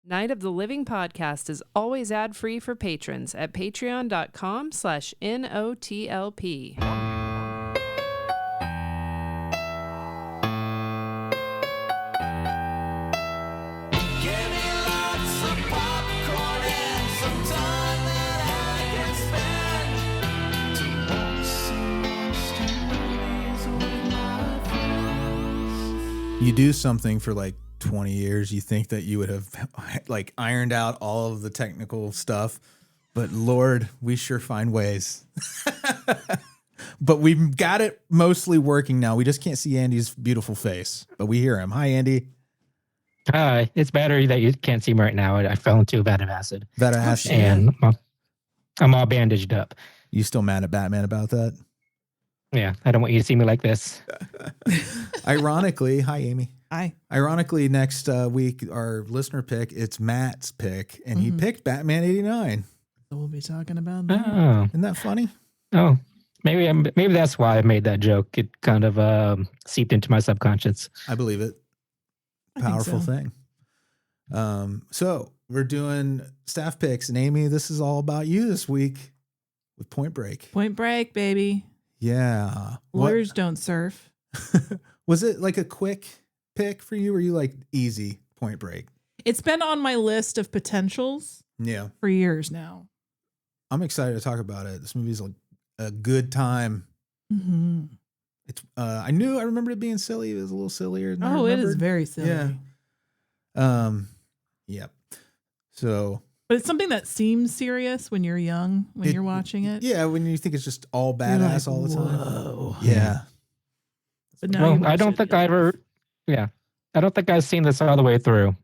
Night of the Living podcast is always ad-free for patrons at patreon.com/NOTLP. You do something for like 20 years, you think that you would have like ironed out all of the technical stuff, but Lord, we sure find ways. But we've got it mostly working now. We just can't see Andy's beautiful face, but we hear him. Hi, Andy. Hi. It's better that you can't see me right now. I fell into a vat of acid. Vat of acid. And I'm all bandaged up. You still mad at Batman about that? Yeah, I don't want you to see me like this. Ironically, hi, Amy. Hi. Ironically, next week, our listener pick, it's Matt's pick, and he picked Batman 89. So we'll be talking about that. Oh. Isn't that funny? Oh, maybe that's why I made that joke. It kind of seeped into my subconscious. I believe it. Powerful thing. So we're doing staff picks, and Amy, this is all about you this week with Point Break. Point Break, baby. Yeah. Lawyers don't surf. Was it like a quick pick for you, or you like easy Point Break? It's been on my list of potentials for years now. I'm excited to talk about it. This movie's a good time. Mm-hmm. It's I remember it being silly. It was a little sillier than I it remembered. is very silly. Yeah. Yep. So, but it's something that seems serious when you're young, when you're watching it. Yeah, when you think it's just all badass all the time. Whoa. Yeah. But now I don't think I don't think I've seen this all the way through.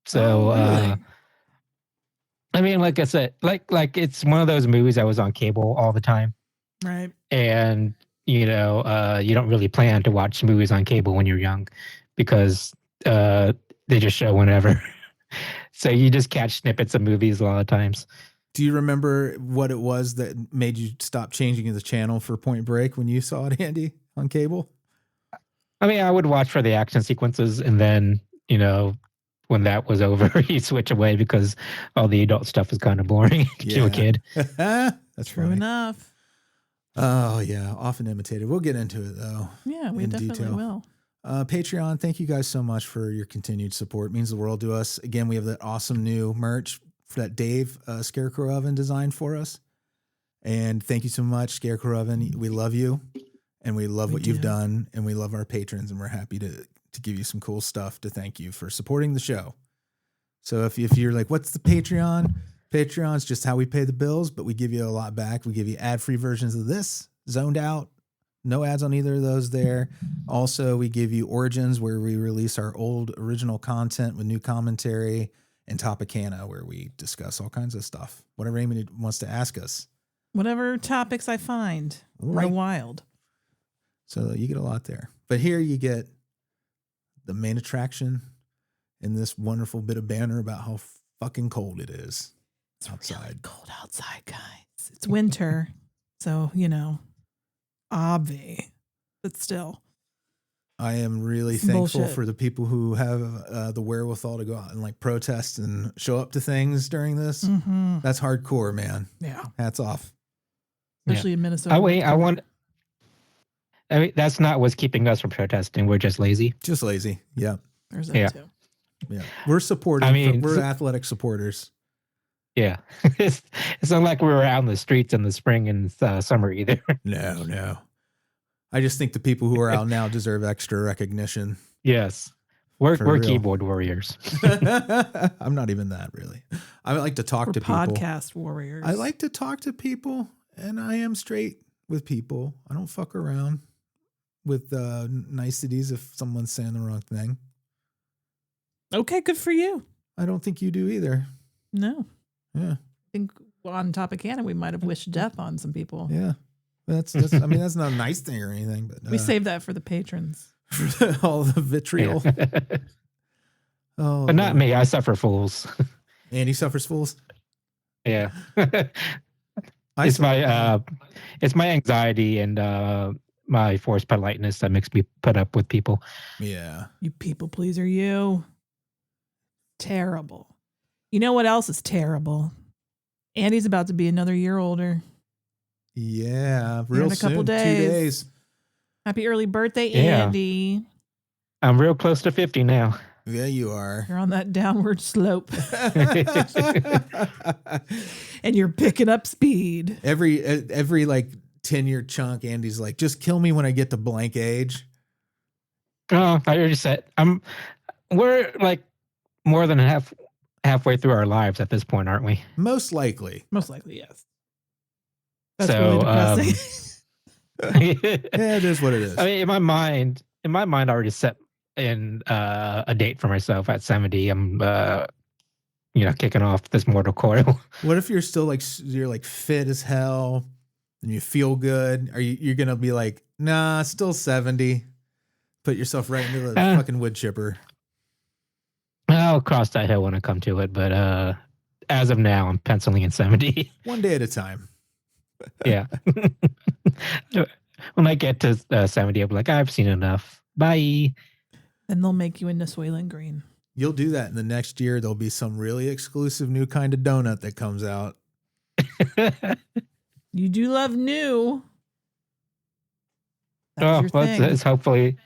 So, really? I mean, like I said, like it's one of those movies that was on cable all the time. Right. And, you don't really plan to watch movies on cable when you're young because they just show whenever. So you just catch snippets of movies a lot of times. Do you remember what it was that made you stop changing the channel for Point Break when you saw it, Andy, on cable? I mean, I would watch for the action sequences, and then, when that was over, you switch away because all the adult stuff is kind of boring to a kid. That's true funny. enough. Oh, yeah. Often imitated. We'll get into it, though. Yeah, we definitely will. Patreon, thank you guys so much for your continued support. It means the world to us. Again, we have that awesome new merch that Dave Scarecrow Oven designed for us. And thank you so much, Scarecrow Oven. We love you, and we love what you've done, and we love our patrons, and we're happy to give you some cool stuff to thank you for supporting the show. So if you're like, what's the Patreon? Patreon's just how we pay the bills, but we give you a lot back. We give you ad-free versions of this, Zoned Out. No ads on either of those there. Also, we give you Origins, where we release our old original content with new commentary, and Topicana, where we discuss all kinds of stuff. Whatever Amy wants to ask us. Whatever topics I find are wild. So you get a lot there. But here you get the main attraction and this wonderful bit of banner about how fucking cold it is outside. Really cold outside, guys. It's winter. So, obvi, but still. I am really thankful for the people who have the wherewithal to go out and protest and show up to things during this. Mm-hmm. That's hardcore, man. Yeah. Hats off. Especially in Minnesota. I mean, that's not what's keeping us from protesting. We're just lazy. Just lazy. Yeah. There's that too. Yeah. We're supportive. I mean, we're athletic supporters. Yeah. It's not like we were out in the streets in the spring and summer either. No. I just think the people who are out now deserve extra recognition. Yes. We're real. keyboard warriors. I'm not even that, really. I like to talk to people. Podcast warriors. I like to talk to people, and I am straight with people. I don't fuck around with niceties if someone's saying the wrong thing. Okay, good for you. I don't think you do either. No. Yeah. I think on Topicana, we might have wished death on some people. Yeah. That's I mean, that's not a nice thing or anything, but we saved that for the patrons. All the vitriol. Yeah. Oh, but not me. I suffer fools. Andy suffers fools. Yeah. It's my anxiety and my forced politeness that makes me put up with people. Yeah. You people pleaser, you. Terrible. You know what else is terrible? Andy's about to be another year older. Yeah, Here real in a couple soon. days. 2 days. Happy early birthday, Yeah. Andy. I'm real close to 50 now. Yeah, you are. You're on that downward slope. And you're picking up speed. Every like 10-year chunk, Andy's like, just kill me when I get to blank age. Oh, I already said we're like more than halfway through our lives at this point, aren't we? Most likely. Most likely, yes. That's So, really depressing. Yeah, it is what it is. I mean, in my mind, I already set in a date for myself at 70. I'm, kicking off this mortal coil. What if you're still like you're like fit as hell and you feel good? Are you're gonna be like, nah, still 70? Put yourself right into the fucking wood chipper. I'll cross that hill when I come to it, but as of now, I'm penciling in 70. One day at a time. Yeah. When I get to 70, I'll be like, I've seen enough. Bye. And they'll make you into Soylent Green. You'll do that in the next year. There'll be some really exclusive new kind of donut that comes out. You do love new. That's your thing.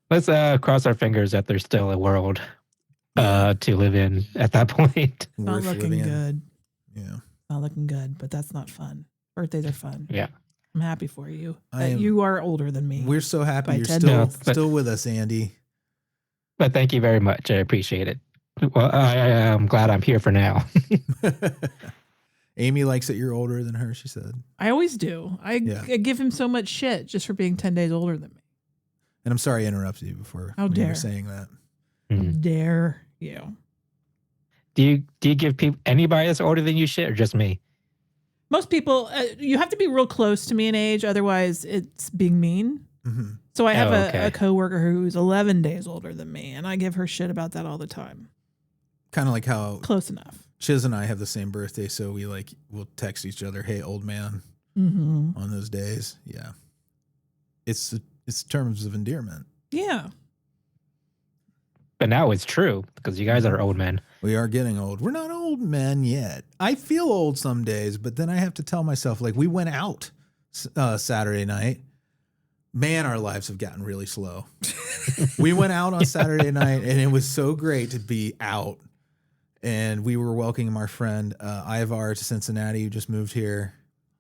Let's cross our fingers that there's still a world to live in at that point. Not looking good. Yeah. Not looking good, but that's not fun. Birthdays are fun. Yeah. I'm happy for you. You are older than me. We're so happy you're 10 still with us, Andy. But thank you very much. I appreciate it. Well, I'm glad I'm here for now. Amy likes that you're older than her, she said. I always do. I give him so much shit just for being 10 days older than me. And I'm sorry I interrupted you before How when you dare were saying that. How dare you? Do you give people anybody that's older than you shit or just me? Most people, you have to be real close to me in age, otherwise it's being mean. Mm-hmm. So I have a coworker who's 11 days older than me, and I give her shit about that all the time. Kind of like how close enough. Chiz and I have the same birthday, so we'll text each other, "Hey, old man," on those days. Yeah, it's terms of endearment. Yeah. But now it's true because you guys are old men. We are getting old. We're not old men yet. I feel old some days, but then I have to tell myself, like, we went out Saturday night. Man, our lives have gotten really slow. We went out on Saturday night, and it was so great to be out. And we were welcoming our friend Ivar to Cincinnati, who just moved here.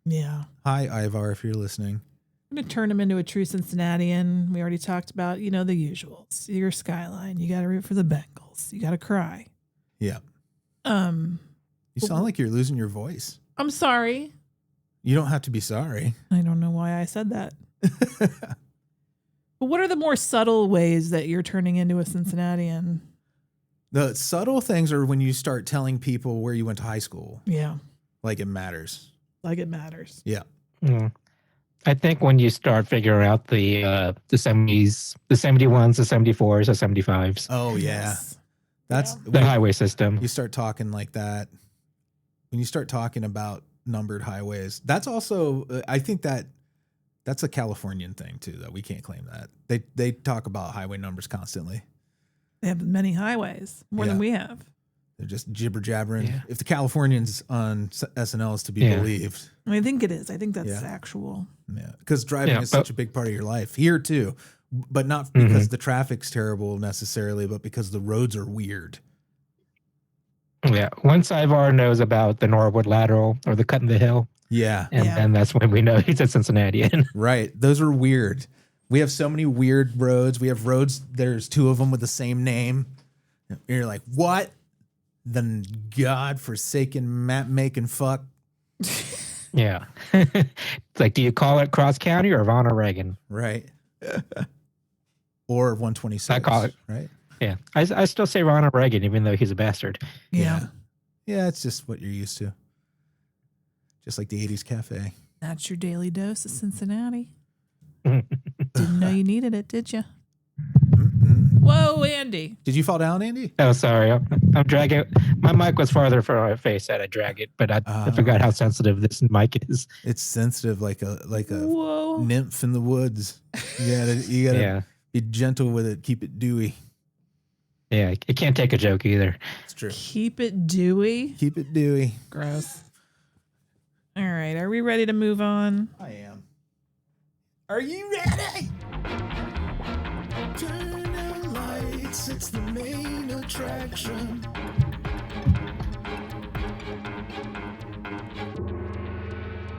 Yeah. Hi, Ivar, if you're listening. I'm going to turn him into a true Cincinnatian. We already talked about, the usuals. Your skyline. You got to root for the Bengals. You got to cry. Yeah. You sound like you're losing your voice. I'm sorry. You don't have to be sorry. I don't know why I said that. But what are the more subtle ways that you're turning into a Cincinnatian? The subtle things are when you start telling people where you went to high school. Yeah. Like it matters. Like it matters. Yeah. Mm. I think when you start figuring out the 70s, the 71s, the 74s, the 75s. Oh, yeah. Yes. That's the highway system. You start talking like that. When you start talking about numbered highways, that's also, I think that's a Californian thing too, that we can't claim that. They talk about highway numbers constantly. They have many highways, more than we have. They're just jibber jabbering. Yeah. If the Californians on SNL is to be believed. I think it is. I think that's actual. Yeah. Because driving is such a big part of your life here too, but not because the traffic's terrible necessarily, but because the roads are weird. Yeah. Once Ivar knows about the Norwood Lateral or the Cut in the Hill. Yeah. And then that's when we know he's a Cincinnatian. Right. Those are weird. We have so many weird roads. We have roads, there's two of them with the same name. And you're like, what? The God-forsaken map-making fuck. Yeah. It's like, do you call it Cross County or Von Reagan? Right. Or 126. I call it. Right. Yeah. I still say Ronald Reagan, even though he's a bastard. Yeah. Yeah, it's just what you're used to. Just like the 80s cafe. That's your daily dose of Cincinnati. Didn't know you needed it, did you? Whoa, Andy. Did you fall down, Andy? Oh, sorry. I'm dragging. My mic was farther from my face and I drag it, but I forgot how sensitive this mic is. It's sensitive like a nymph in the woods. You gotta be gentle with it. Keep it dewy. Yeah, it can't take a joke either. It's true. Keep it dewy. Keep it dewy. Gross. All right. Are we ready to move on? I am. Are you ready? Turn the lights. It's the main attraction.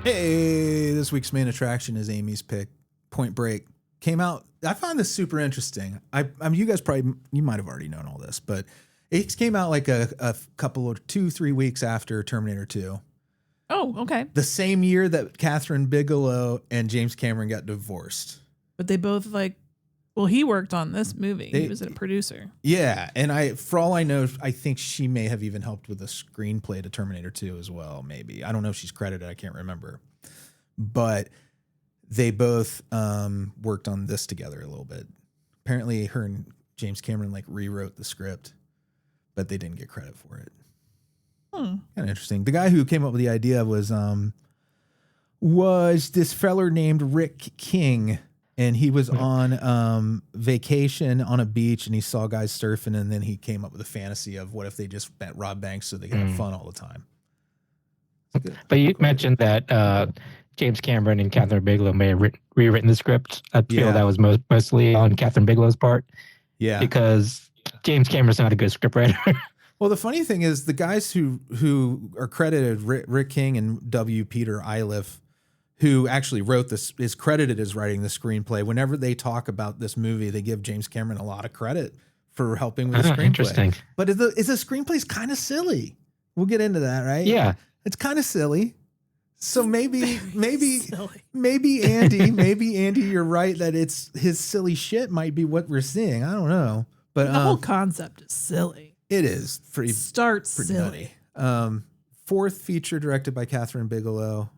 Hey, this week's main attraction is Amy's pick, Point Break. Came out. I found this super interesting. I mean, you guys you might have already known all this, but it came out like a couple of 2-3 weeks after Terminator 2. Oh, okay. The same year that Catherine Bigelow and James Cameron got divorced. But they both he worked on this movie. He was a producer. Yeah, and for all I know, I think she may have even helped with the screenplay to Terminator 2 as well, maybe. I don't know if she's credited, I can't remember. But they both worked on this together a little bit. Apparently her and James Cameron rewrote the script, but they didn't get credit for it. Kind of interesting. The guy who came up with the idea was this feller named Rick King. And he was on vacation on a beach, and he saw guys surfing, and then he came up with a fantasy of what if they just rob banks so they could have fun all the time. But you mentioned that James Cameron and Catherine Bigelow may have rewritten the script. I feel that was mostly on Catherine Bigelow's part. Yeah. Because James Cameron's not a good scriptwriter. Well, the funny thing is the guys who are credited, Rick King and W. Peter Iliff, who actually wrote this, is credited as writing the screenplay. Whenever they talk about this movie, they give James Cameron a lot of credit for helping with the screenplay. Interesting. But the screenplay's kind of silly. We'll get into that, right? Yeah. It's kind of silly. So maybe Andy, you're right that it's his silly shit might be what we're seeing. I don't know. But the whole concept is silly. It is pretty silly. Nutty. Fourth feature directed by Catherine Bigelow.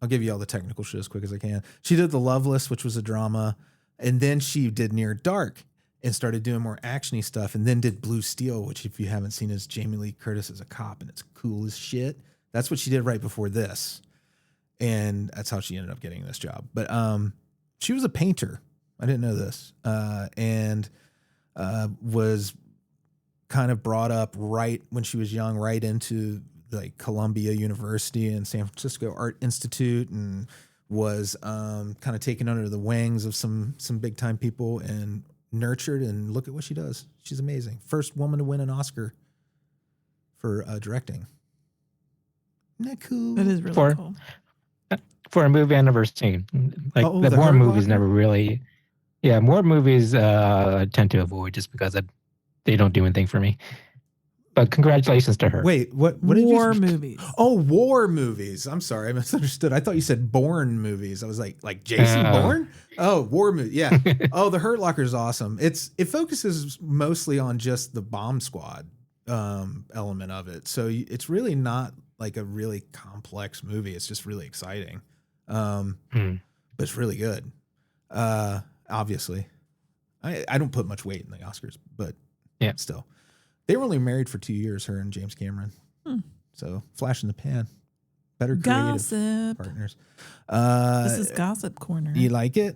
I'll give you all the technical shit as quick as I can. She did The Loveless, which was a drama. And then she did Near Dark and started doing more actiony stuff. And then did Blue Steel, which if you haven't seen is Jamie Lee Curtis as a cop. And it's cool as shit. That's what she did right before this. And that's how she ended up getting this job. But she was a painter. I didn't know this. And was kind of brought up right when she was young, right into Columbia University and San Francisco Art Institute, and was kind of taken under the wings of some big time people and nurtured. And look at what she does. She's amazing. First woman to win an Oscar for directing. Isn't that cool? That is really cool. For a movie I've never seen. The war movies never really. Yeah, war movies I tend to avoid just because they don't do anything for me. But congratulations to her. Wait, what did you War movies. Oh, war movies. I'm sorry, I misunderstood. I thought you said Bourne movies. I was like Jason Bourne? Oh, war movie. Yeah. Oh, The Hurt Locker is awesome. It focuses mostly on just the bomb squad element of it. So it's really not a really complex movie. It's just really exciting. But it's really good. Obviously. I don't put much weight in the Oscars, but still. They were only married for 2 years, her and James Cameron. So flash in the pan. Better creative gossip partners. This is Gossip Corner. You like it?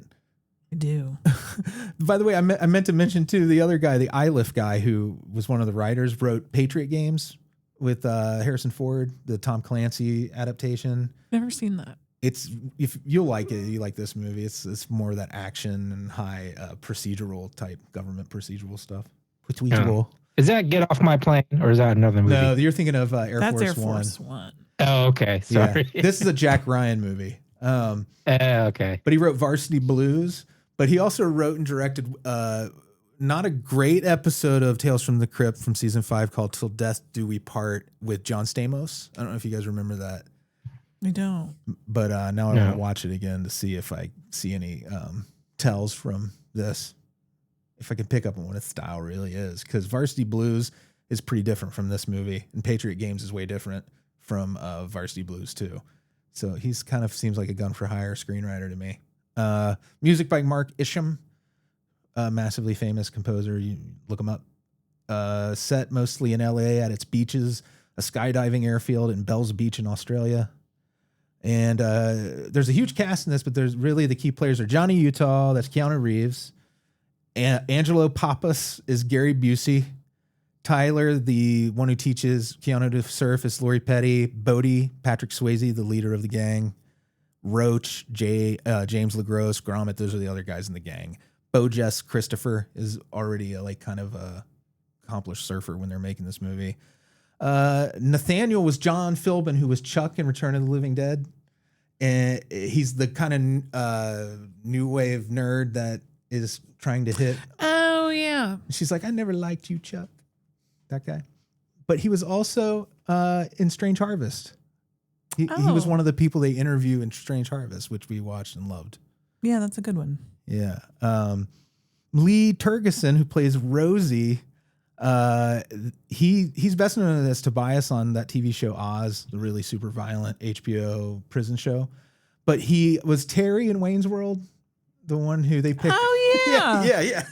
I do. By the way, I meant to mention too, the other guy, the Iliff guy who was one of the writers, wrote Patriot Games with Harrison Ford, the Tom Clancy adaptation. Never seen that. If you'll like it, you like this movie. It's more of that action and high procedural type government procedural stuff. Procedural. Is that Get Off My Plane, or is that another movie? No, you're thinking of Air Force One. Oh, okay. Sorry. Yeah. This is a Jack Ryan movie. Okay. But he wrote Varsity Blues. But he also wrote and directed not a great episode of Tales from the Crypt from season 5 called Till Death Do We Part with John Stamos. I don't know if you guys remember that. I don't. But now I want to watch it again to see if I see any tells from this. If I can pick up on what its style really is. Because Varsity Blues is pretty different from this movie. And Patriot Games is way different from Varsity Blues too. So he's kind of seems like a gun for hire screenwriter to me. Music by Mark Isham. Massively famous composer. You look him up. Set mostly in LA at its beaches. A skydiving airfield in Bells Beach in Australia. And there's a huge cast in this, but there's really the key players are Johnny Utah, that's Keanu Reeves. Angelo Pappas is Gary Busey. Tyler, the one who teaches Keanu to surf, is Lori Petty. Bodie, Patrick Swayze, the leader of the gang. Roach, James LaGrosse, Gromit, those are the other guys in the gang. Bojess Christopher is already a kind of a accomplished surfer when they're making this movie. Nathaniel was John Philbin, who was Chuck in Return of the Living Dead. And he's the kind of new wave nerd that is trying to hit. Oh, yeah. She's like, I never liked you, Chuck. That guy. But he was also in Strange Harvest. He was one of the people they interview in Strange Harvest, which we watched and loved. Yeah, that's a good one. Yeah. Lee Tergesen, who plays Rosie, he's best known as Tobias on that TV show Oz, the really super violent HBO prison show. But he was Terry in Wayne's World, the one who they picked. Oh, yeah. Yeah.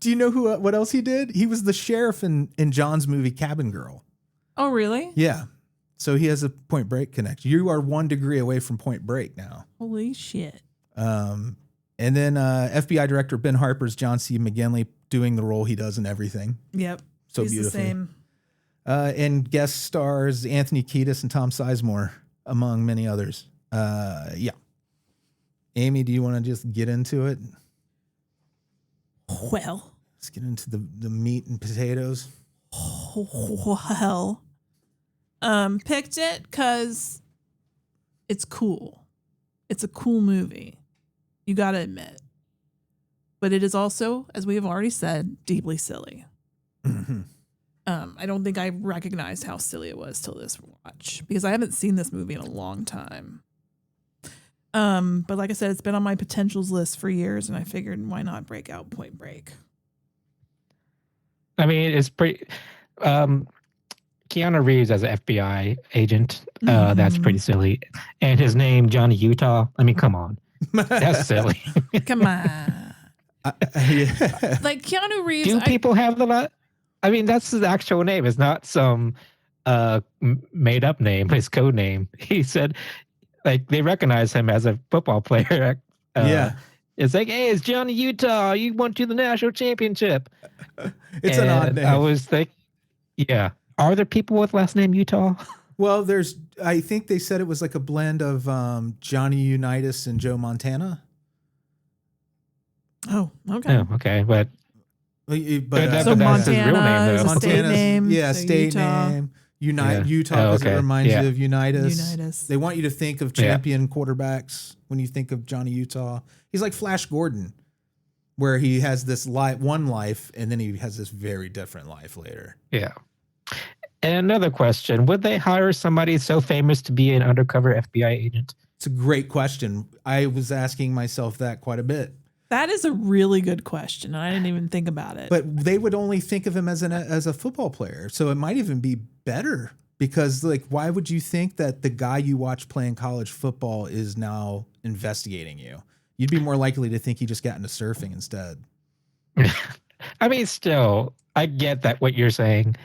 Do you know what else he did? He was the sheriff in John's movie Cabin Girl. Oh, really? Yeah. So he has a Point Break connection. You are 1 degree away from Point Break now. Holy shit. And then FBI Director Ben Harper's John C. McGinley doing the role he does in everything. Yep. So he's beautifully. The same. And guest stars Anthony Kiedis and Tom Sizemore, among many others. Yeah. Amy, do you want to just get into it? Well. Let's get into the meat and potatoes. Well. Picked it because it's cool. It's a cool movie. You got to admit. But it is also, as we have already said, deeply silly. Mm-hmm. I don't think I recognized how silly it was till this watch because I haven't seen this movie in a long time. But like I said, it's been on my potentials list for years, and I figured why not break out Point Break. I mean, it's pretty. Keanu Reeves as an FBI agent, that's pretty silly. And his name, Johnny Utah. I mean, come on. That's silly. Come on. Yeah. Like Keanu Reeves. Do people have the... I mean, that's his actual name. It's not some made up name, his code name. He said, like, they recognize him as a football player. Yeah. It's like, hey, it's Johnny Utah. You went to the national championship. It's an odd name. I was like, yeah. Are there people with last name Utah? Well, I think they said it was like a blend of Johnny Unitas and Joe Montana. Oh, okay. Oh, okay. But so that's Montana his real name, is though. a state name. Yeah, so state Utah. name. Utah, because it reminds you of Unitas. They want you to think of champion quarterbacks when you think of Johnny Utah. He's like Flash Gordon, where he has this one life, and then he has this very different life later. Yeah. And another question, would they hire somebody so famous to be an undercover FBI agent? It's a great question. I was asking myself that quite a bit. That is a really good question. I didn't even think about it. But they would only think of him as a football player. So it might even be better because, like, why would you think that the guy you watch playing college football is now investigating you? You'd be more likely to think he just got into surfing instead. I mean, still, I get that what you're saying,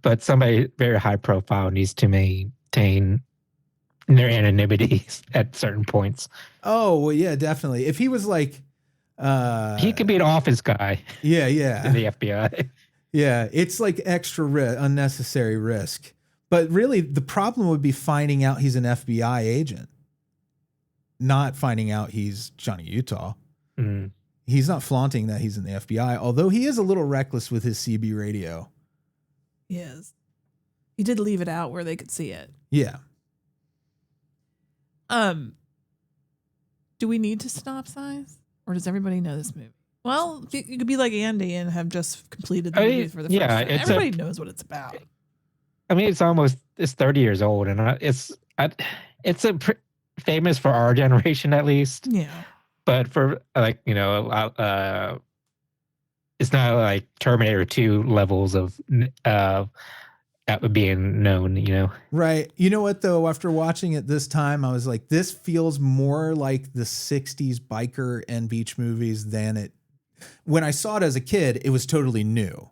but somebody very high profile needs to maintain their anonymity at certain points. Oh, well, yeah, definitely. If he was like... he could be an office guy. Yeah. In the FBI. Yeah, it's like extra unnecessary risk. But really, the problem would be finding out he's an FBI agent, not finding out he's Johnny Utah. Mm. He's not flaunting that he's in the FBI, although he is a little reckless with his CB radio. He is. He did leave it out where they could see it. Yeah. Do we need to synopsize? Or does everybody know this movie? Well, you could be like Andy and have just completed the movie for the first time. Everybody knows what it's about. I mean, it's 30 years old, and it's famous for our generation at least. Yeah. But for it's not like Terminator 2 levels of being known, Right. You know what, though? After watching it this time, I was like, this feels more like the 60s biker and beach movies than it. When I saw it as a kid, it was totally new.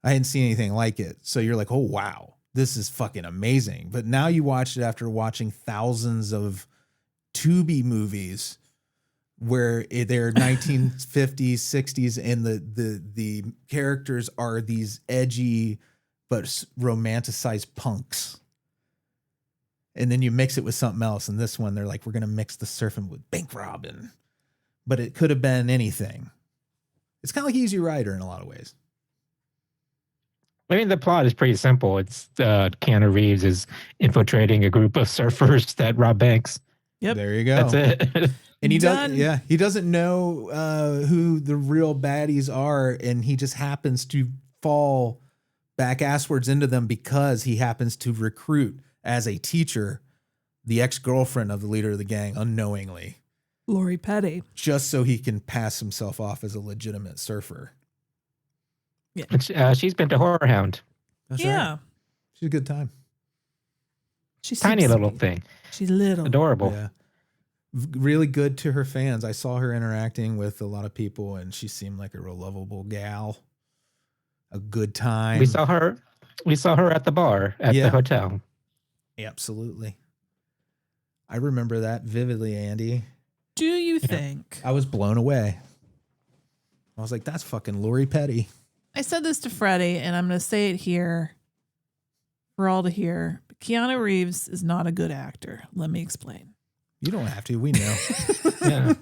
I hadn't seen anything like it. So you're like, oh, wow, this is fucking amazing. But now you watch it after watching thousands of Tubi movies where they're 1950s, 60s, and the characters are these edgy but romanticized punks. And then you mix it with something else. And this one, they're like, we're going to mix the surfing with bank robbing. But it could have been anything. It's kind of like Easy Rider in a lot of ways. I mean, the plot is pretty simple. It's Keanu Reeves is infiltrating a group of surfers that rob banks. Yep. There you go. That's it. And he he doesn't know who the real baddies are, and he just happens to fall back asswards into them because he happens to recruit as a teacher the ex-girlfriend of the leader of the gang unknowingly. Lori Petty. Just so he can pass himself off as a legitimate surfer. Yeah. She's been to Horror Hound. That's yeah. right. She's a good time. She's tiny little thing. She's little. Adorable. Yeah. Really good to her fans. I saw her interacting with a lot of people, and she seemed like a real lovable gal. A good time. We saw her at the bar at the hotel. Absolutely. I remember that vividly, Andy. Do you think? I was blown away. I was like, that's fucking Lori Petty. I said this to Freddy, and I'm going to say it here for all to hear. But Keanu Reeves is not a good actor. Let me explain. You don't have to. We know. Yeah.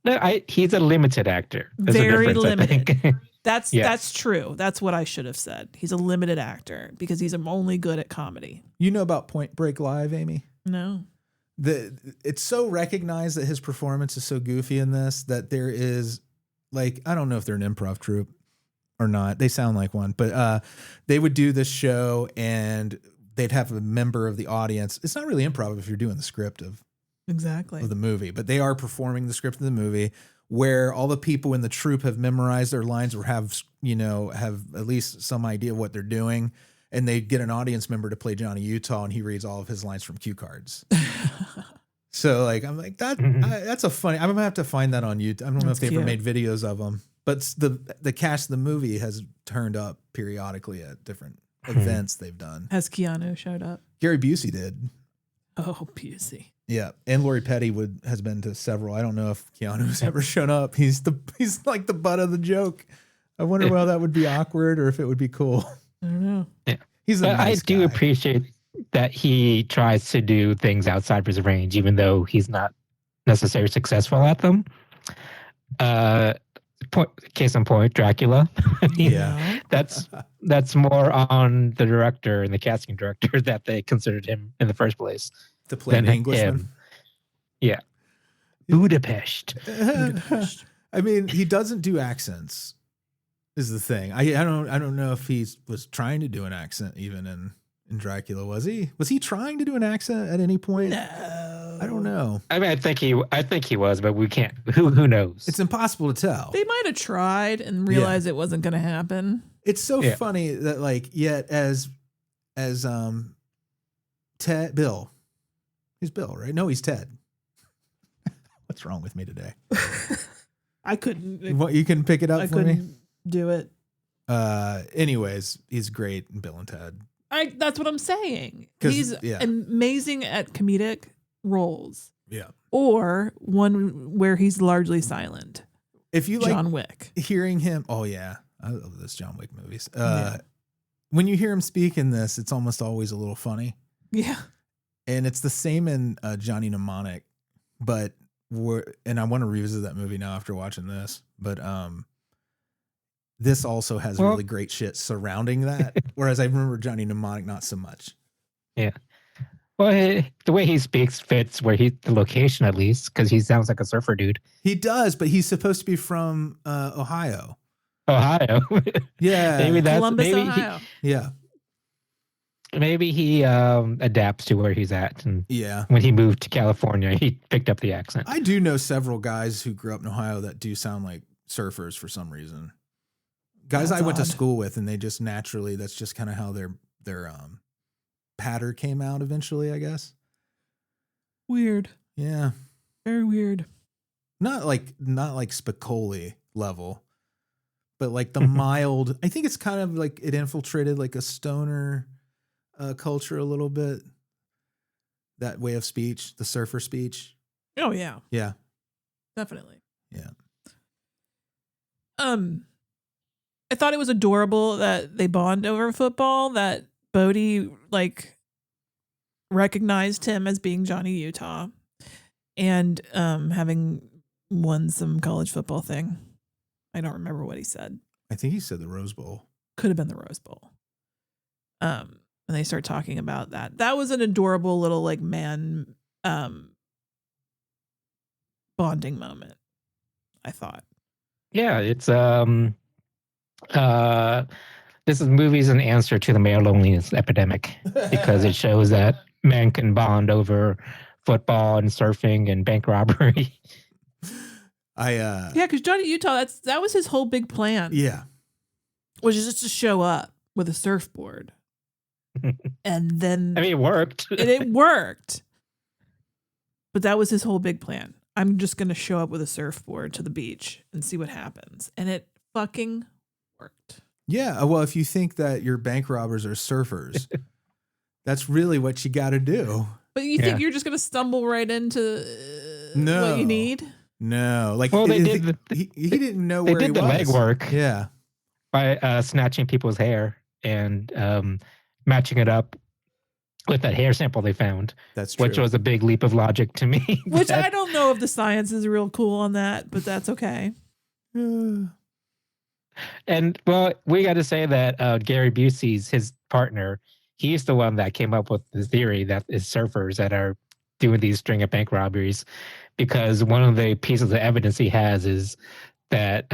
No, he's a limited actor. There's Very a difference, limited. I think. That's true. That's what I should have said. He's a limited actor because he's only good at comedy. You know about Point Break Live, Amy? No. It's so recognized that his performance is so goofy in this that there is, like, I don't know if they're an improv troupe or not. They sound like one, but they would do this show and they'd have a member of the audience. It's not really improv if you're doing the script of the movie, but they are performing the script of the movie where all the people in the troupe have memorized their lines or have at least some idea of what they're doing. And they get an audience member to play Johnny Utah, and he reads all of his lines from cue cards. So, like, I'm like, that's a funny. I'm gonna have to find that on YouTube. I don't know if they ever made videos of them, but the cast of the movie has turned up periodically at different events they've done. Has Keanu showed up? Gary Busey did. Oh, Busey. Yeah, and Lori Petty has been to several. I don't know if Keanu's ever shown up. He's like the butt of the joke. I wonder whether that would be awkward or if it would be cool. I don't know. Yeah. He's a nice I do guy. appreciate that he tries to do things outside of his range, even though he's not necessarily successful at them. Case in point, Dracula. Yeah. That's more on the director and the casting director that they considered him in the first place. To play an Englishman. Him. Yeah. Budapest. I mean, he doesn't do accents. Is the thing. I don't know if he was trying to do an accent even in Dracula. Was he trying to do an accent at any point? No. I don't know. I mean, I think he was, but we can't. Who knows? It's impossible to tell. They might have tried and realized it wasn't going to happen. It's so funny that, like, yet as Ted Bill. He's Bill, right? No, he's Ted. What's wrong with me today? I couldn't. You can pick it up for me? Do it. Anyways, he's great in Bill and Ted. That's what I'm saying. He's amazing at comedic roles. Yeah. Or one where he's largely silent. If you John like Wick. Hearing him, oh yeah, I love those John Wick movies. When you hear him speak in this, it's almost always a little funny. Yeah. And it's the same in Johnny Mnemonic, and I want to revisit that movie now after watching this, but this also has really great shit surrounding that. Whereas I remember Johnny Mnemonic not so much. Yeah. Well, the way he speaks fits the location, at least, because he sounds like a surfer dude. He does, but he's supposed to be from Ohio. Ohio. Yeah. Columbus, Ohio. Maybe he adapts to where he's at. And when he moved to California, he picked up the accent. I do know several guys who grew up in Ohio that do sound like surfers for some reason. Guys I went to school with, and they just naturally, that's just kind of how their patter came out eventually, I guess. Weird. Yeah. Very weird. Not like Spicoli level, but like the mild, I think it's kind of like it infiltrated like a stoner culture a little bit. That way of speech, the surfer speech. Oh yeah. Yeah. Definitely. Yeah. I thought it was adorable that they bond over football, that Bodie like recognized him as being Johnny Utah and having won some college football thing. I don't remember what he said. I think he said the Rose Bowl. Could have been the Rose Bowl. And they start talking about that. That was an adorable little like man bonding moment, I thought. Yeah, it's this movie's an answer to the male loneliness epidemic because it shows that men can bond over football and surfing and bank robbery. Yeah, because Johnny Utah, that was his whole big plan. Yeah. Was just to show up with a surfboard. And then I mean, it worked. It worked. But that was his whole big plan. I'm just going to show up with a surfboard to the beach and see what happens. And it fucking worked. Yeah. Well, if you think that your bank robbers are surfers, that's really what you got to do. But you think you're just going to stumble right into what you need? No. Like, well, he didn't know where he was. They did the legwork. Yeah. By snatching people's hair and matching it up with that hair sample they found. That's true. Which was a big leap of logic to me. Which I don't know if the science is real cool on that, but that's okay. And, well, we got to say that Gary Busey's his partner. He's the one that came up with the theory that it's surfers that are doing these string of bank robberies, because one of the pieces of evidence he has is that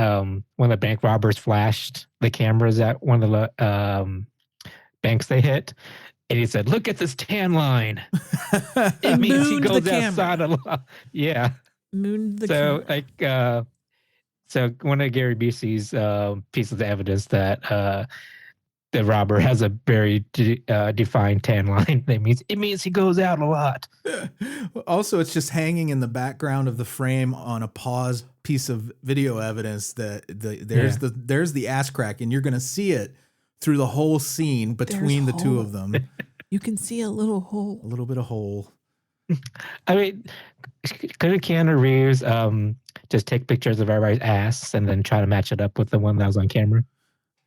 when the bank robbers flashed the cameras at one of the banks they hit, and he said, "Look at this tan line." It means he goes outside a lot. Yeah. Mooned the camera. Like, so one of Gary Busey's pieces of evidence that the robber has a very defined tan line. It means he goes out a lot. Also, it's just hanging in the background of the frame on a pause piece of video evidence that there's the ass crack, and you're going to see it through the whole scene between the two of them. You can see a little hole. A little bit of hole. I mean, could Keanu Reeves just take pictures of everybody's ass and then try to match it up with the one that was on camera?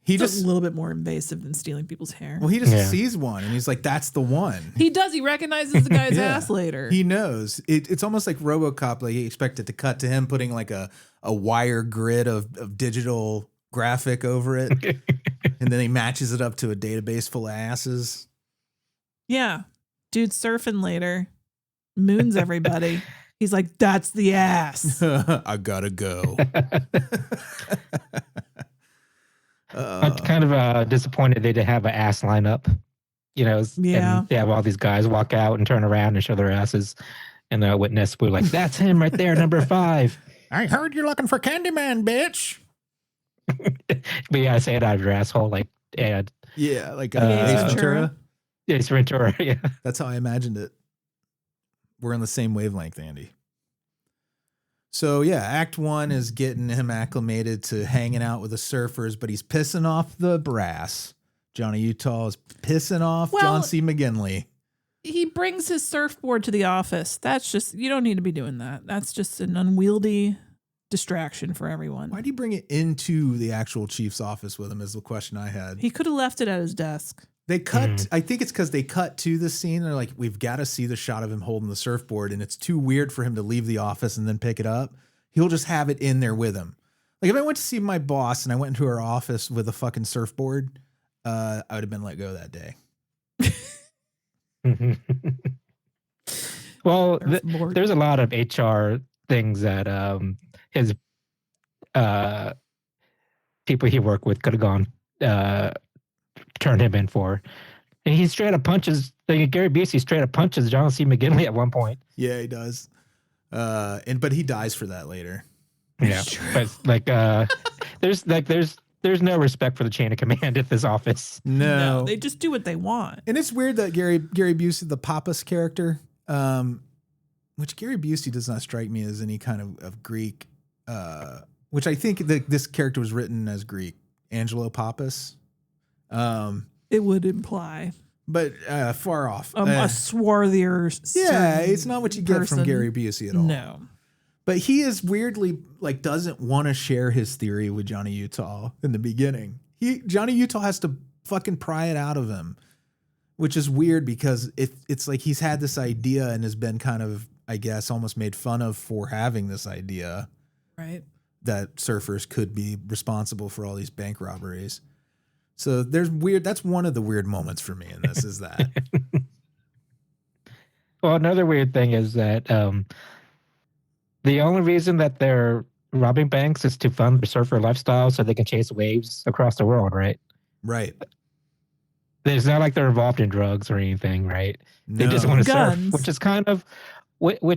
He it's just a little bit more invasive than stealing people's hair. Well, he just sees one and he's like, "That's the one." He does. He recognizes the guy's ass later. He knows. It's almost like RoboCop. Like he expected to cut to him putting like a wire grid of digital graphic over it, and then he matches it up to a database full of asses. Yeah, dude, surfing later, moons everybody. He's like, "That's the ass." I gotta go. I'm kind of disappointed they didn't have an ass lineup, and they have all these guys walk out and turn around and show their asses, and the witness would like, "That's him right there, number 5. I heard you're looking for Candyman, bitch." But yeah, say it out of your asshole, like, and like Ace Ventura. Ace Ventura, yeah. That's how I imagined it. We're on the same wavelength, Andy. So yeah, Act 1 is getting him acclimated to hanging out with the surfers, but he's pissing off the brass. Johnny Utah is pissing off John C. McGinley. He brings his surfboard to the office. That's just, you don't need to be doing that. That's just an unwieldy distraction for everyone. Why do you bring it into the actual chief's office with him is the question I had. He could have left it at his desk. They cut, I think it's because they cut to the scene. They're like, we've got to see the shot of him holding the surfboard, and it's too weird for him to leave the office and then pick it up. He'll just have it in there with him. Like if I went to see my boss and I went into her office with a fucking surfboard, I would have been let go that day. Well, there's a lot of HR things that his people he worked with could have gone turned him in for. And he straight up punches, Gary Busey straight up punches John C. McGinley at one point. Yeah, he does. But he dies for that later. Yeah. But there's no respect for the chain of command at this office. No. They just do what they want. And it's weird that Gary Busey, the Pappas character, which Gary Busey does not strike me as any kind of Greek, which I think that this character was written as Greek, Angelo Pappas. It would imply. But far off. A swarthier yeah, it's not what you get person. from Gary Busey at all. No. But he is weirdly like doesn't want to share his theory with Johnny Utah in the beginning. Johnny Utah has to fucking pry it out of him, which is weird because it's like he's had this idea and has been kind of, I guess, almost made fun of for having this idea. Right. That surfers could be responsible for all these bank robberies. So that's one of the weird moments for me in this is that. Well, another weird thing is that the only reason that they're robbing banks is to fund their surfer lifestyle so they can chase waves across the world, right? Right. It's not like they're involved in drugs or anything, right? No. They just want to surf, Guns. which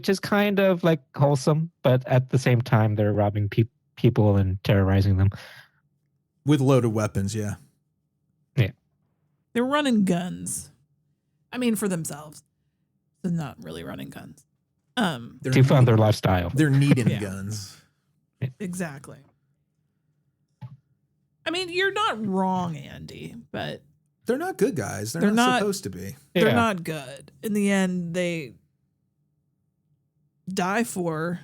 is kind of like wholesome, but at the same time, they're robbing people and terrorizing them. With loaded weapons, yeah. Yeah. They're running guns. I mean, for themselves. They're not really running guns. To fund their lifestyle. They're needing guns. Exactly. I mean, you're not wrong, Andy, but they're not good guys. They're not supposed to be. They're not good. In the end, they die for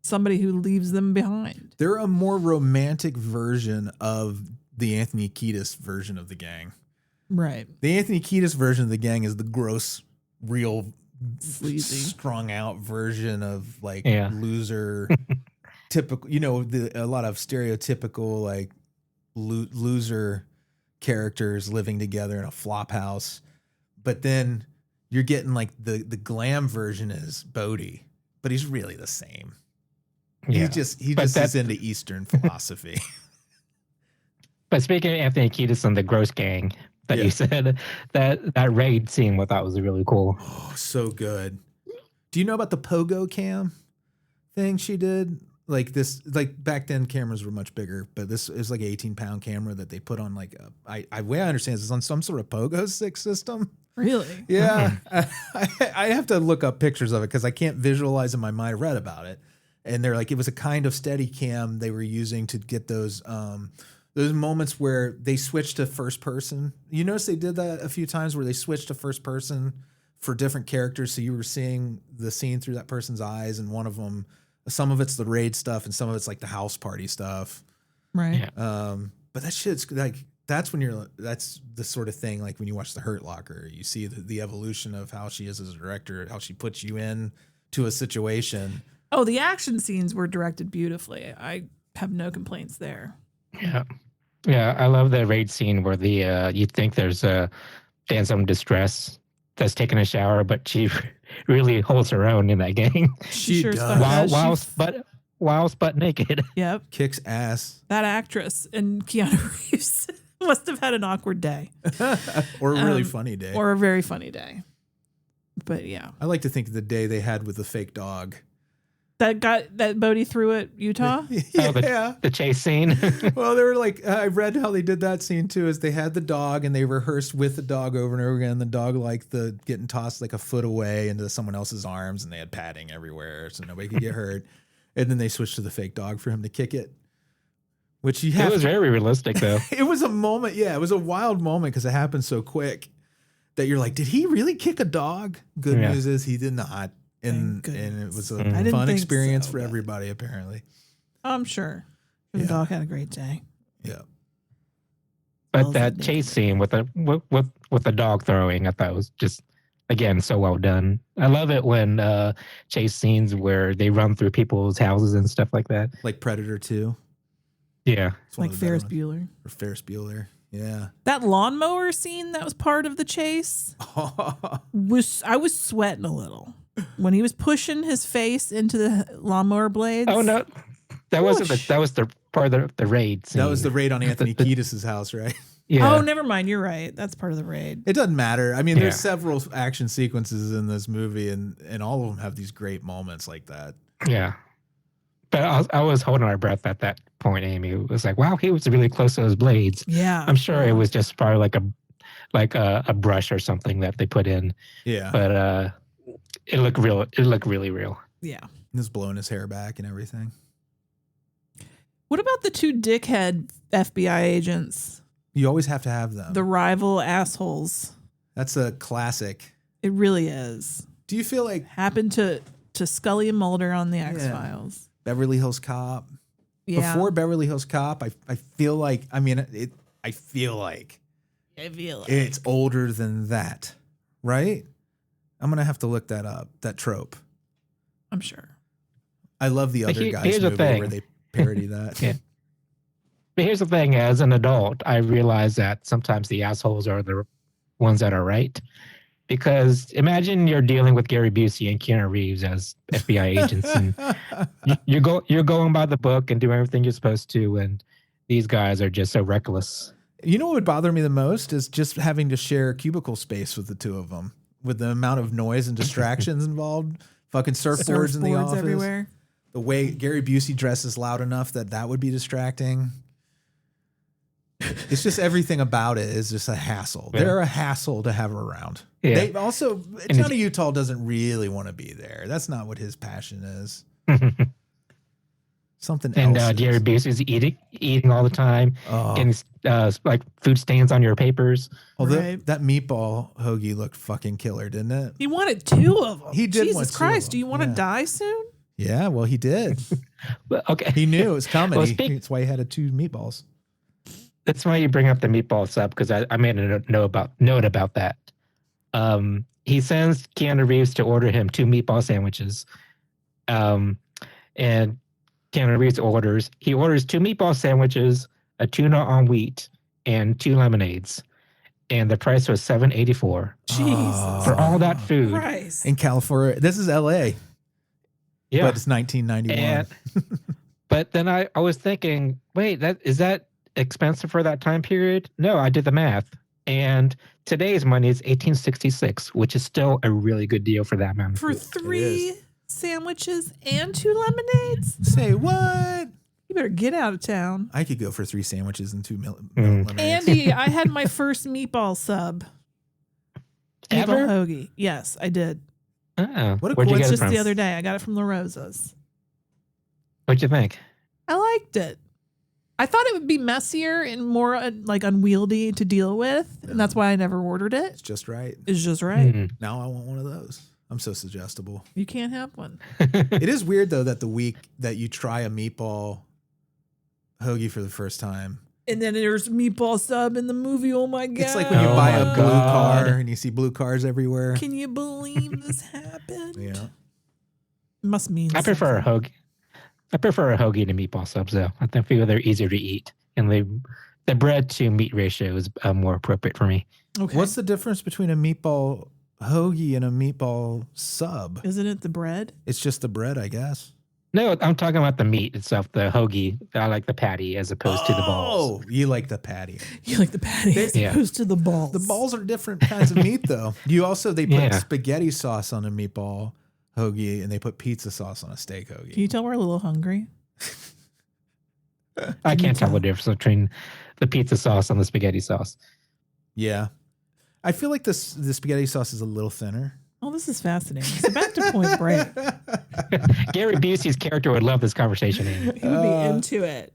somebody who leaves them behind. They're a more romantic version of the Anthony Kiedis version of the gang. Right. The Anthony Kiedis version of the gang is the gross, real, sleazy, strung out version of like loser, typical, a lot of stereotypical like loser characters living together in a flop house. But then you're getting like the glam version is Bodie, but he's really the same. Yeah. He just is into Eastern philosophy. But speaking of Anthony Kiedis and the gross gang that you said, that raid scene I thought was really cool. Oh, so good. Do you know about the pogo cam thing she did? Like this, like back then cameras were much bigger, but this is like an 18-pound camera that they put on like way I understand is on some sort of pogo stick system. Really? Yeah. I have to look up pictures of it because I can't visualize in my mind. I read about it. And they're like, it was a kind of steady cam they were using to get those moments where they switched to first person. You notice they did that a few times where they switched to first person for different characters. So you were seeing the scene through that person's eyes. And one of them, some of it's the raid stuff and some of it's like the house party stuff. Right. Yeah. But that shit's like, that's the sort of thing. Like when you watch The Hurt Locker, you see the evolution of how she is as a director, how she puts you in to a situation. Oh, the action scenes were directed beautifully. I have no complaints there. Yeah. Yeah, I love the raid scene where you think there's a dance of distress that's taking a shower, but she really holds her own in that gang. She sure does. Whilst butt naked. Yep. Kicks ass. That actress and Keanu Reeves must have had an awkward day. Or a really funny day. Or a very funny day. But yeah. I like to think of the day they had with the fake dog. That Bodie threw at Utah? Yeah. The chase scene. Well, they were like, I read how they did that scene too, is they had the dog and they rehearsed with the dog over and over again. The dog getting tossed like a foot away into someone else's arms and they had padding everywhere so nobody could get hurt. And then they switched to the fake dog for him to kick it. Which it was very realistic though. It was a moment. Yeah, it was a wild moment because it happened so quick that you're like, did he really kick a dog? Good news is he did not. And it was a fun experience for everybody, apparently. I'm sure. The dog had a great day. Yeah. But that chase scene with the dog throwing, I thought was just, again, so well done. I love it when chase scenes where they run through people's houses and stuff like that. Like Predator 2. Yeah. Like Ferris Bueller. Or Ferris Bueller. Yeah. That lawnmower scene that was part of the chase I was sweating a little. When he was pushing his face into the lawnmower blades. Oh no, that was the part of the raid scene. That was the raid on Anthony Kiedis' house, right? Yeah. Oh, never mind. You're right. That's part of the raid. It doesn't matter. I mean, there's several action sequences in this movie, and all of them have these great moments like that. Yeah. But I was holding my breath at that point, Amy. It was like, wow, he was really close to those blades. Yeah. I'm sure it was just probably like a brush or something that they put in. Yeah. But it looked real. It looked really real. Yeah. He was blowing his hair back and everything. What about the two dickhead FBI agents? You always have to have them. The rival assholes. That's a classic. It really is. Do you feel like happened to to Scully and Mulder on the X-Files. Beverly Hills Cop. Yeah. Before Beverly Hills Cop, I feel like, I feel like it's older than that, right? I'm going to have to look that up, that trope. I'm sure. I love the other guys movie where they parody that. Yeah. But here's the thing, as an adult, I realize that sometimes the assholes are the ones that are right. Because imagine you're dealing with Gary Busey and Keanu Reeves as FBI agents, and you're going by the book and doing everything you're supposed to, and these guys are just so reckless. You know what would bother me the most is just having to share cubicle space with the two of them, with the amount of noise and distractions involved. Fucking surfboards in the office. Everywhere. The way Gary Busey dresses loud enough that would be distracting. It's just everything about it is just a hassle. Yeah. They're a hassle to have around. Yeah. They also, Johnny Utah doesn't really want to be there. That's not what his passion is. Something else. And Gary Busey's eating all the time, getting like food stains on your papers. Although that meatball hoagie looked fucking killer, didn't it? He wanted two of them. He did. Jesus Christ! Do you want to die soon? Yeah, well, he did. Well, okay, he knew it was coming. Well, that's why he had 2 meatballs. That's why you bring up the meatball sub, because I made a note about that. He sends Keanu Reeves to order him 2 meatball sandwiches, and Keanu Reeves orders 2 meatball sandwiches, a tuna on wheat, and 2 lemonades, and the price was $7.84. Jesus, for all that food. Christ. In California, this is L.A. Yeah, but it's 1991. But then I was thinking, wait, is that expensive for that time period? No, I did the math, and today's money is $18.66, which is still a really good deal for that amount of for food. 3 sandwiches and 2 lemonades. Say what? You better get out of town. I could go for 3 sandwiches and 2 lemonades. Andy, I had my first meatball sub. Ever? Meatball hoagie. Yes, I did. Oh, what a where'd you get it just from? The other day. I got it from La Rosa's. What'd you think? I liked it. I thought it would be messier and more like unwieldy to deal with, and that's why I never ordered it. It's just right. It's just right. Mm-hmm. Now I want one of those. I'm so suggestible. You can't have one. It is weird though that the week that you try a meatball hoagie for the first time, and then there's meatball sub in the movie. Oh my god! It's like when you buy a blue car and you see blue cars everywhere. Can you believe this happened? Yeah, it must mean. I prefer a hoagie. I prefer a hoagie to meatball subs though. I think they're easier to eat, and the bread to meat ratio is more appropriate for me. Okay. What's the difference between a meatball hoagie and a meatball sub? Isn't it the bread? It's just the bread, I guess. No, I'm talking about the meat itself, the hoagie. I like the patty as opposed to the balls. Oh, you like the patty. You like the patty as opposed to the balls. The balls are different kinds of meat, though. They put spaghetti sauce on a meatball hoagie, and they put pizza sauce on a steak hoagie. Can you tell we're a little hungry? I can't tell the difference between the pizza sauce and the spaghetti sauce. Yeah. I feel like the spaghetti sauce is a little thinner. Oh, this is fascinating. So back to Point Break. Gary Busey's character would love this conversation. He would be into it.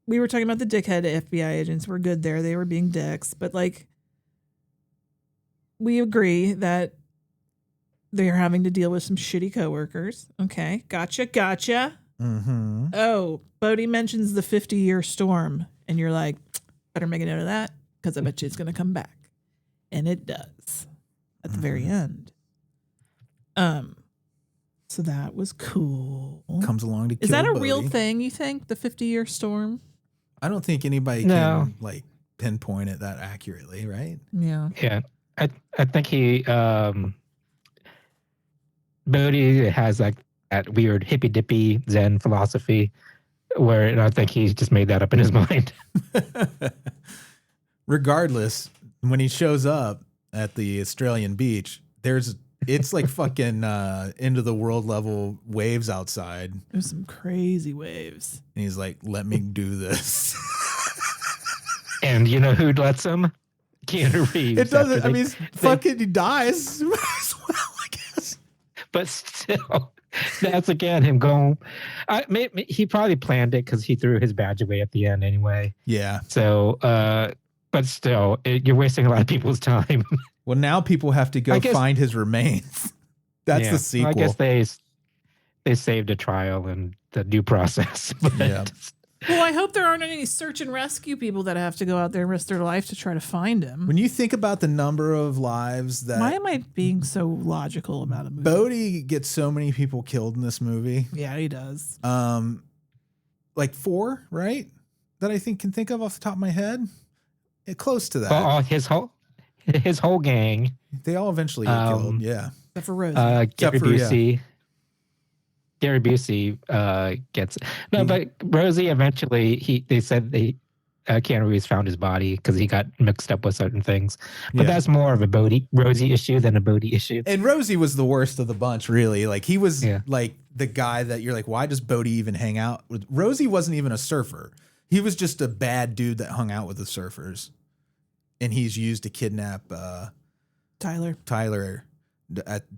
We were talking about the dickhead FBI agents. We're good there. They were being dicks. But, like, we agree that they're having to deal with some shitty coworkers. Okay. Gotcha. Mm-hmm. Oh, Bodie mentions the 50-year storm. And you're like, better make a note of that because I bet you it's going to come back. And it does at the very end. So that was cool. Comes along to kill Is that a Bodie. real thing, you think? The 50-year storm? I don't think anybody can like pinpoint it that accurately, right? Yeah. Yeah. I think he Bodie has like that weird hippy dippy Zen philosophy where I think he just made that up in his mind. Regardless, when he shows up at the Australian beach, it's like fucking end of the world level waves outside. There's some crazy waves. And he's like, let me do this. And you know who lets him? Keanu Reeves. It doesn't, fucking he dies. Might as well, I guess. But still, that's again him going. He probably planned it because he threw his badge away at the end anyway. Yeah. So But still, you're wasting a lot of people's time. Well, now people have to go find his remains. That's the sequel. I guess they saved a trial and the due process. Yeah. Well, I hope there aren't any search and rescue people that have to go out there and risk their life to try to find him. When you think about the number of lives that... Why am I being so logical about a movie? Bodhi gets so many people killed in this movie. Yeah, he does. Like 4, right? That I can think of off the top of my head. Close to that. Well, his whole gang. They all eventually get killed, yeah. Except for Rosie. Gary Busey. Gary Busey gets... No, but Rosie eventually, they said Keanu Reeves found his body because he got mixed up with certain things. But that's more of a Rosie issue than a Bodhi issue. And Rosie was the worst of the bunch, really. Like, he was like the guy that you're like, why does Bodhi even hang out with? Rosie wasn't even a surfer. He was just a bad dude that hung out with the surfers. And he's used to kidnap Tyler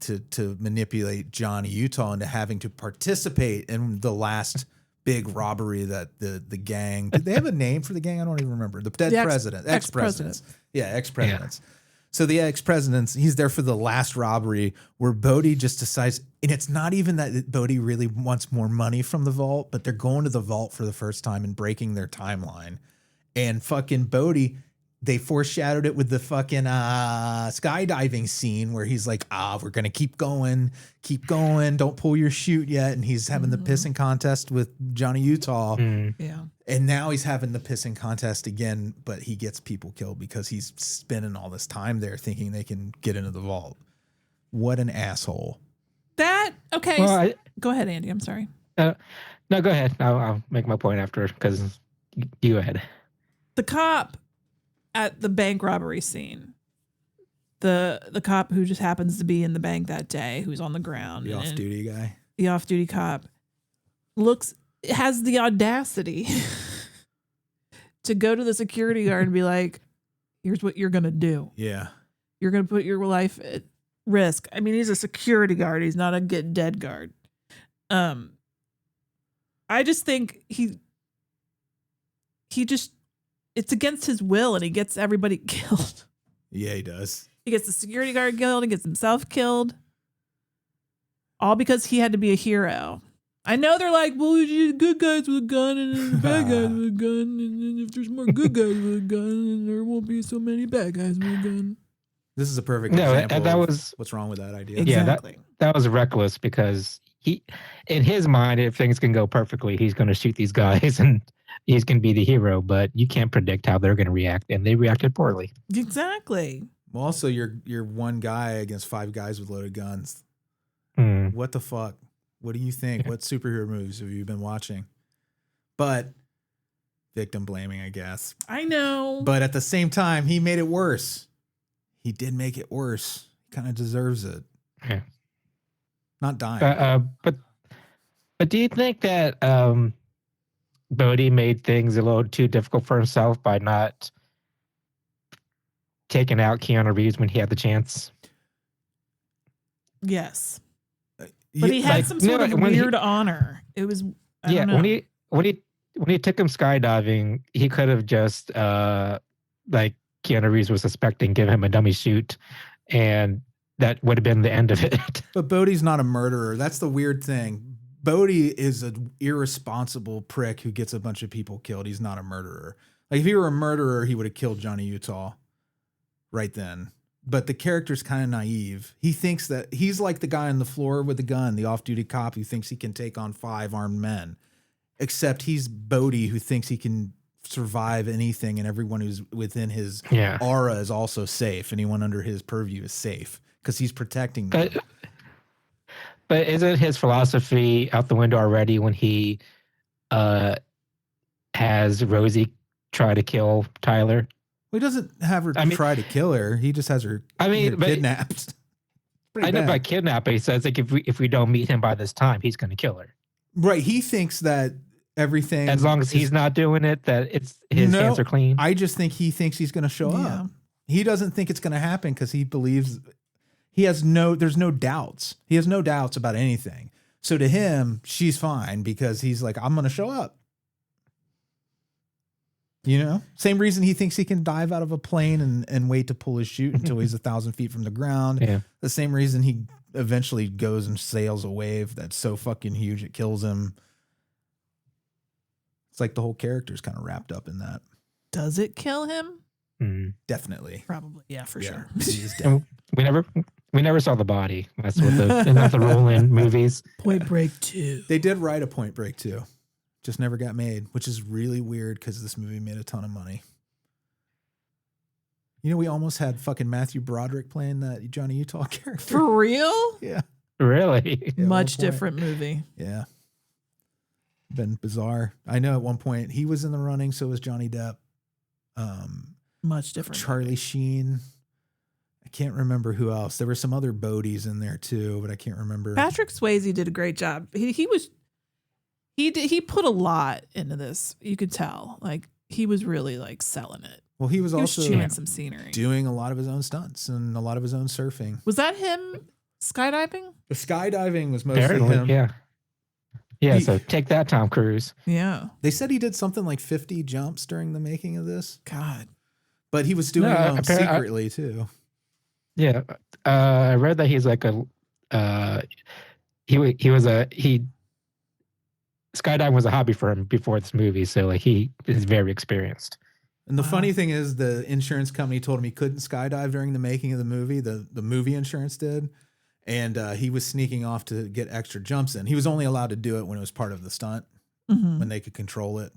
to manipulate Johnny Utah into having to participate in the last big robbery that the gang... Did they have a name for the gang? I don't even remember. The dead president. Ex-presidents. Yeah, ex-presidents. Yeah. So the ex-presidents, he's there for the last robbery where Bodhi just decides... And it's not even that Bodhi really wants more money from the vault, but they're going to the vault for the first time and breaking their timeline. And fucking Bodhi... They foreshadowed it with the fucking skydiving scene where he's like, we're going to keep going. Don't pull your chute yet. And he's having the pissing contest with Johnny Utah. Yeah. And now he's having the pissing contest again, but he gets people killed because he's spending all this time there thinking they can get into the vault. What an asshole. Okay. Well, go ahead, Andy. I'm sorry. No, go ahead. I'll make my point after because you go ahead. The cop at the bank robbery scene, the cop who just happens to be in the bank that day, who's on the ground, the off-duty guy, the off-duty cop, has the audacity to go to the security guard and be like, "Here's what you're gonna do. Yeah, you're gonna put your life at risk." I mean, he's a security guard. He's not a get dead guard. I just think he just. It's against his will, and he gets everybody killed. Yeah, he does. He gets the security guard killed. He gets himself killed. All because he had to be a hero. I know they're like, well, you good guys with a gun and bad guys with a gun. And if there's more good guys with a gun, then there won't be so many bad guys with a gun. This is a perfect example that was what's wrong with that idea. Exactly. Yeah, that was reckless because in his mind, if things can go perfectly, he's going to shoot these guys and he's going to be the hero, but you can't predict how they're going to react, and they reacted poorly. Exactly. Well, also, you're one guy against 5 guys with loaded guns. What the fuck? What do you think? What superhero movies have you been watching? But victim blaming, I guess. I know. But at the same time, he made it worse. He did make it worse. He kind of deserves it. Yeah. Not dying. But do you think that Bodhi made things a little too difficult for himself by not taking out Keanu Reeves when he had the chance? Yes. But he had some sort of weird honor. It was I don't know. when he took him skydiving, he could have just like Keanu Reeves was suspecting, give him a dummy chute, and that would have been the end of it. But Bodhi's not a murderer. That's the weird thing. Bodhi is an irresponsible prick who gets a bunch of people killed. He's not a murderer. Like if he were a murderer, he would have killed Johnny Utah right then. But the character's kind of naive. He thinks that he's like the guy on the floor with the gun, the off-duty cop who thinks he can take on 5 armed men. Except he's Bodhi who thinks he can survive anything, and everyone who's within his aura is also safe. Anyone under his purview is safe because he's protecting them. But isn't his philosophy out the window already when he has Rosie try to kill Tyler? Well, he doesn't have her try to kill her. He just has her kidnapped. I know by kidnapping, he says like if we don't meet him by this time, he's going to kill her. Right. He thinks that everything, as long as he's not doing it, that it's his hands are clean. I just think he thinks he's going to show up. He doesn't think it's going to happen because he believes there's no doubts. He has no doubts about anything. So to him, she's fine because he's like, I'm going to show up. Same reason he thinks he can dive out of a plane and wait to pull his chute until he's 1,000 feet from the ground. Yeah. The same reason he eventually goes and sails a wave that's so fucking huge it kills him. It's like the whole character's kind of wrapped up in that. Does it kill him? Definitely. Probably. Yeah, for sure. He's dead. We never saw the body. That's what not the rule in movies. Point Break 2. They did write a Point Break 2. Just never got made, which is really weird because this movie made a ton of money. We almost had fucking Matthew Broderick playing that Johnny Utah character. For real? Yeah. Really? Yeah, much different movie. Yeah. Been bizarre. I know at one point he was in the running, so was Johnny Depp. Much different. Charlie Sheen. I can't remember who else. There were some other Bodies in there too, but I can't remember. Patrick Swayze did a great job. He put a lot into this. You could tell. Like he was really like selling it. Well, he was also chewing some scenery, doing a lot of his own stunts and a lot of his own surfing. Was that him skydiving? The skydiving was mostly him. Yeah. Yeah, so take that, Tom Cruise. Yeah. They said he did something like 50 jumps during the making of this. God. But he was doing them secretly too. Yeah. I read that he's like skydiving was a hobby for him before this movie, so like he is very experienced. And the funny thing is the insurance company told him he couldn't skydive during the making of the movie. The movie insurance did. And he was sneaking off to get extra jumps in. He was only allowed to do it when it was part of the stunt, when they could control it.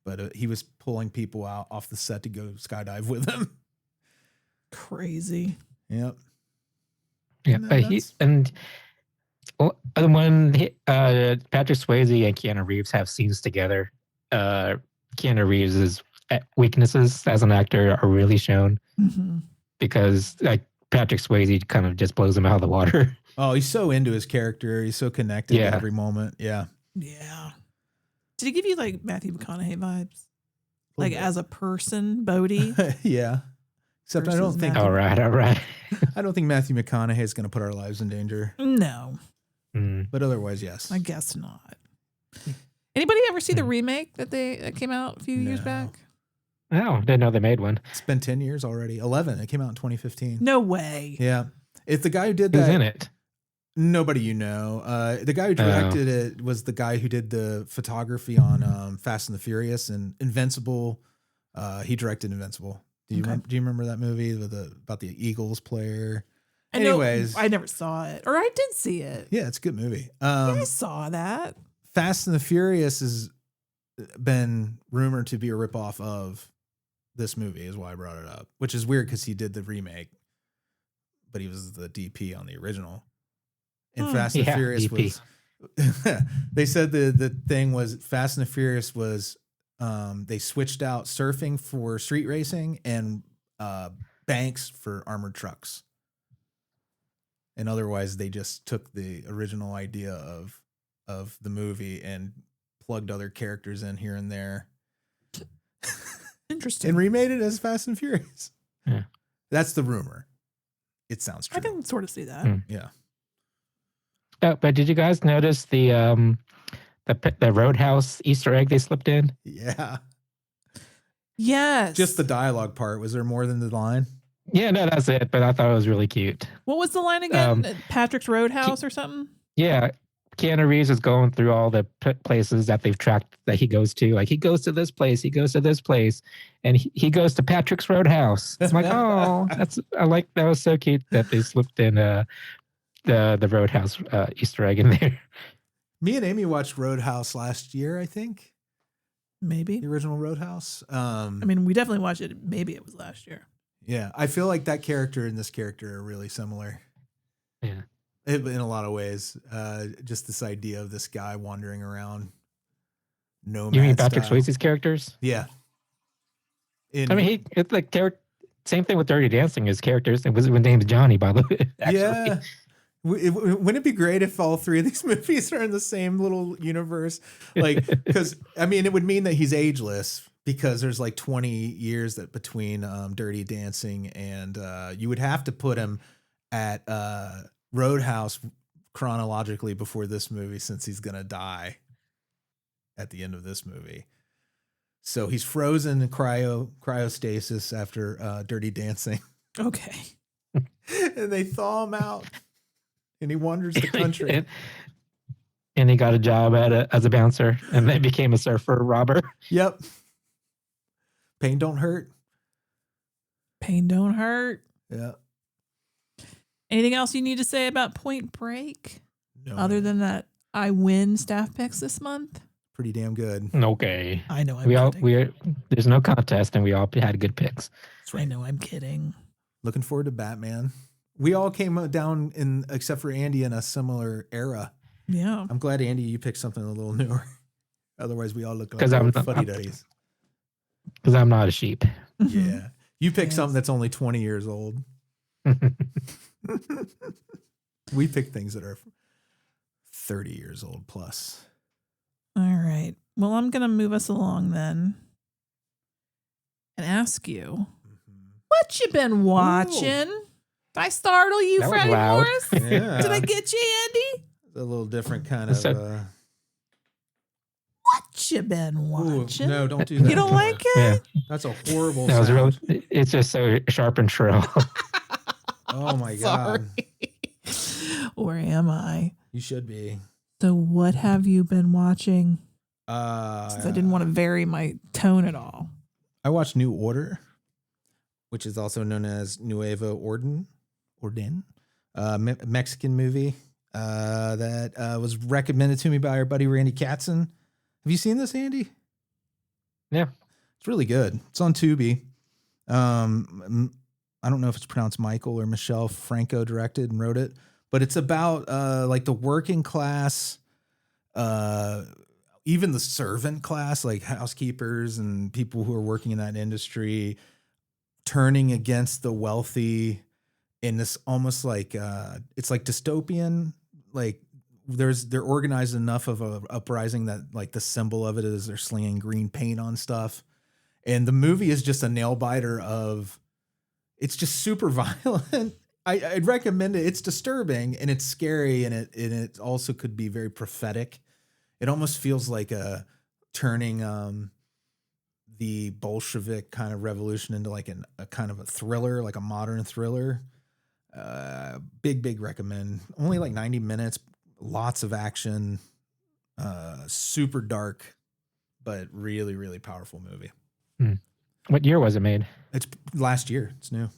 But he was pulling people out off the set to go skydive with him. Crazy. Yep. Yeah, when Patrick Swayze and Keanu Reeves have scenes together, Keanu Reeves' weaknesses as an actor are really shown because like Patrick Swayze kind of just blows him out of the water. Oh, he's so into his character. He's so connected to every moment. Yeah. Yeah. Did he give you like Matthew McConaughey vibes? Like as a person, Bodie? Yeah. Except I don't think. All right. I don't think Matthew McConaughey is going to put our lives in danger. No. But otherwise, yes. I guess not. Anybody ever see the remake that came out a few years back? No, didn't know they made one. It's been 10 years already. 11. It came out in 2015. No way. Yeah. It's the guy who did that. Who's in it? Nobody you know. The guy who directed it was the guy who did the photography on Fast and the Furious and Invincible. He directed Invincible. Do you remember that movie about the Eagles player? Anyways, I never saw it, or I did see it. Yeah, it's a good movie. I saw that. Fast and the Furious has been rumored to be a ripoff of this movie, is why I brought it up, which is weird because he did the remake, but he was the DP on the original. And Fast and Furious DP. Was. They said the thing was Fast and the Furious was they switched out surfing for street racing and banks for armored trucks. And otherwise, they just took the original idea of the movie and plugged other characters in here and there. Interesting. And remade it as Fast and Furious. Yeah. That's the rumor. It sounds true. I can sort of see that. Yeah. Oh, but did you guys notice the Roadhouse Easter egg they slipped in? Yeah. Yes. Just the dialogue part. Was there more than the line? Yeah, no, that's it. But I thought it was really cute. What was the line again? Patrick's Roadhouse or something? Yeah. Keanu Reeves is going through all the places that they've tracked that he goes to. Like he goes to this place, he goes to this place, and he goes to Patrick's Roadhouse. It's like, oh, that was so cute that they slipped in the Roadhouse Easter egg in there. Me and Amy watched Roadhouse last year, I think. Maybe. The original Roadhouse. I mean, we definitely watched it. Maybe it was last year. Yeah. I feel like that character and this character are really similar. Yeah. In a lot of ways. Just this idea of this guy wandering around. Nomad You mean Patrick style. Swayze's characters? Yeah. It's like same thing with Dirty Dancing. His characters, his name's Johnny, by the way. Actually. Yeah. Wouldn't it be great if all three of these movies are in the same little universe? Like, because I mean, it would mean that he's ageless because there's like 20 years that between Dirty Dancing and you would have to put him at Roadhouse chronologically before this movie since he's gonna die at the end of this movie. So he's frozen in cryostasis after Dirty Dancing. Okay. And they thaw him out. And he wanders the country. And he got a job as a bouncer, and then became a surfer robber. Yep. Pain don't hurt. Pain don't hurt. Yeah. Anything else you need to say about Point Break? No. Other than that, I win staff picks this month. Pretty damn good. Okay. I know. There's no contest, and we all had good picks. I know. I'm kidding. Looking forward to Batman. We all came down except for Andy, in a similar era. Yeah. I'm glad, Andy, you picked something a little newer. Otherwise, we all look like fuddy-duddies. Because I'm not a sheep. Yeah. You picked something that's only 20 years old. We pick things that are 30 years old plus. All right. Well, I'm going to move us along then and ask you, what you been watching? Ooh. Did I startle you, that Freddy Morris? Yeah. Did I get you, Andy? A little different kind of... What you been watching? Ooh, no, don't do that. You don't like it? Yeah. That's a horrible sound. Really, it's just so sharp and shrill. Oh, my God. Or am I? You should be. So what have you been watching? Since I didn't want to vary my tone at all. I watched New Order, which is also known as Nuevo Orden, Mexican movie that was recommended to me by our buddy Randy Katzen. Have you seen this, Andy? Yeah. It's really good. It's on Tubi. I don't know if it's pronounced Michael or Michelle Franco directed and wrote it, but it's about like the working class, even the servant class, like housekeepers and people who are working in that industry, turning against the wealthy in this almost like it's like dystopian. Like they're organized enough of a uprising that like the symbol of it is they're slinging green paint on stuff, and the movie is just a nail biter of. It's just super violent. I'd recommend it. It's disturbing and it's scary, and it also could be very prophetic. It almost feels like turning the Bolshevik kind of revolution into like a kind of a thriller, like a modern thriller. Big recommend. Only like 90 minutes, lots of action, super dark, but really, really powerful movie. What year was it made? It's last year. It's new.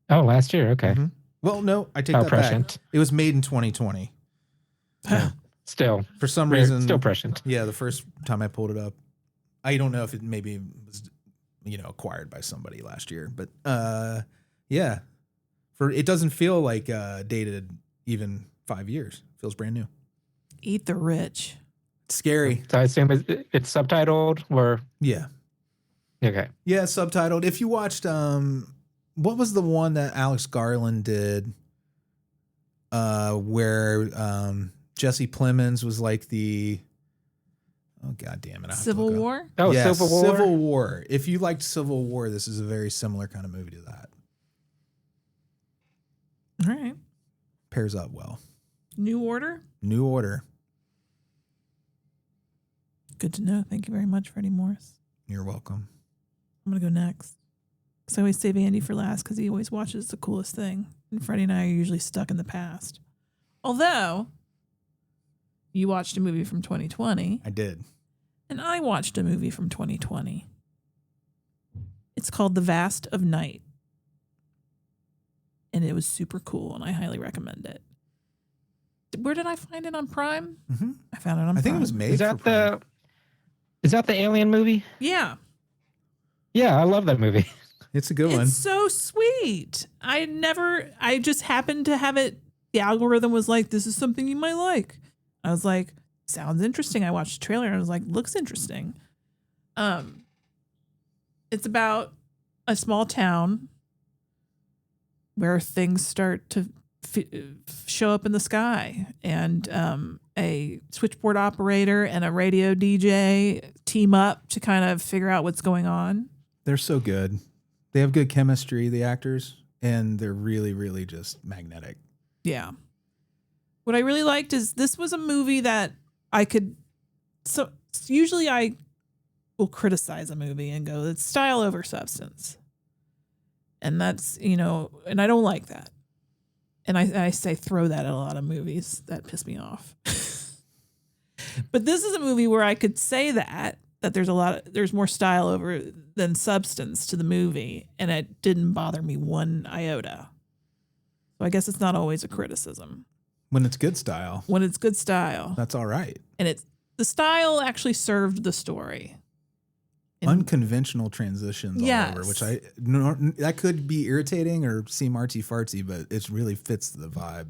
Oh, last year. Okay. Mm-hmm. Well, no, I take that prescient. back. It was made in 2020. Still. For some reason. Still prescient. Yeah, the first time I pulled it up. I don't know if it maybe was, acquired by somebody last year. But, yeah. It doesn't feel like dated even 5 years. It feels brand new. Eat the rich. It's scary. So I assume it's subtitled or... Yeah. Okay. Yeah, subtitled. If you watched, what was the one that Alex Garland did, where Jesse Plemons was like the, oh god damn it, Civil War? Oh, yeah, Civil War. Civil War. If you liked Civil War, this is a very similar kind of movie to that. All right. Pairs up well. New Order? New Order. Good to know. Thank you very much, Freddie Morris. You're welcome. I'm going to go next. Because I always save Andy for last because he always watches the coolest thing. And Freddie and I are usually stuck in the past. Although, you watched a movie from 2020. I did. And I watched a movie from 2020. It's called The Vast of Night. And it was super cool, and I highly recommend it. Where did I find it on Prime? Mm-hmm. I found it on Prime. I think it was made for Prime. Is that the Alien movie? Yeah. Yeah, I love that movie. It's a good one. It's so sweet. I just happened to have it. The algorithm was like, this is something you might like. I was like, sounds interesting. I watched the trailer and I was like, looks interesting. It's about a small town where things start to show up in the sky, and a switchboard operator and a radio DJ team up to kind of figure out what's going on. They're so good. They have good chemistry, the actors, and they're really, really just magnetic. Yeah. What I really liked is this was a movie that I could... So usually I will criticize a movie and go, it's style over substance. And that's, and I don't like that. And I say throw that at a lot of movies. That piss me off. But this is a movie where I could say that there's more style over than substance to the movie. And it didn't bother me one iota. So I guess it's not always a criticism. When it's good style. That's all right. And the style actually served the story. Unconventional transitions all over, which that could be irritating or seem artsy-fartsy, but it really fits the vibe.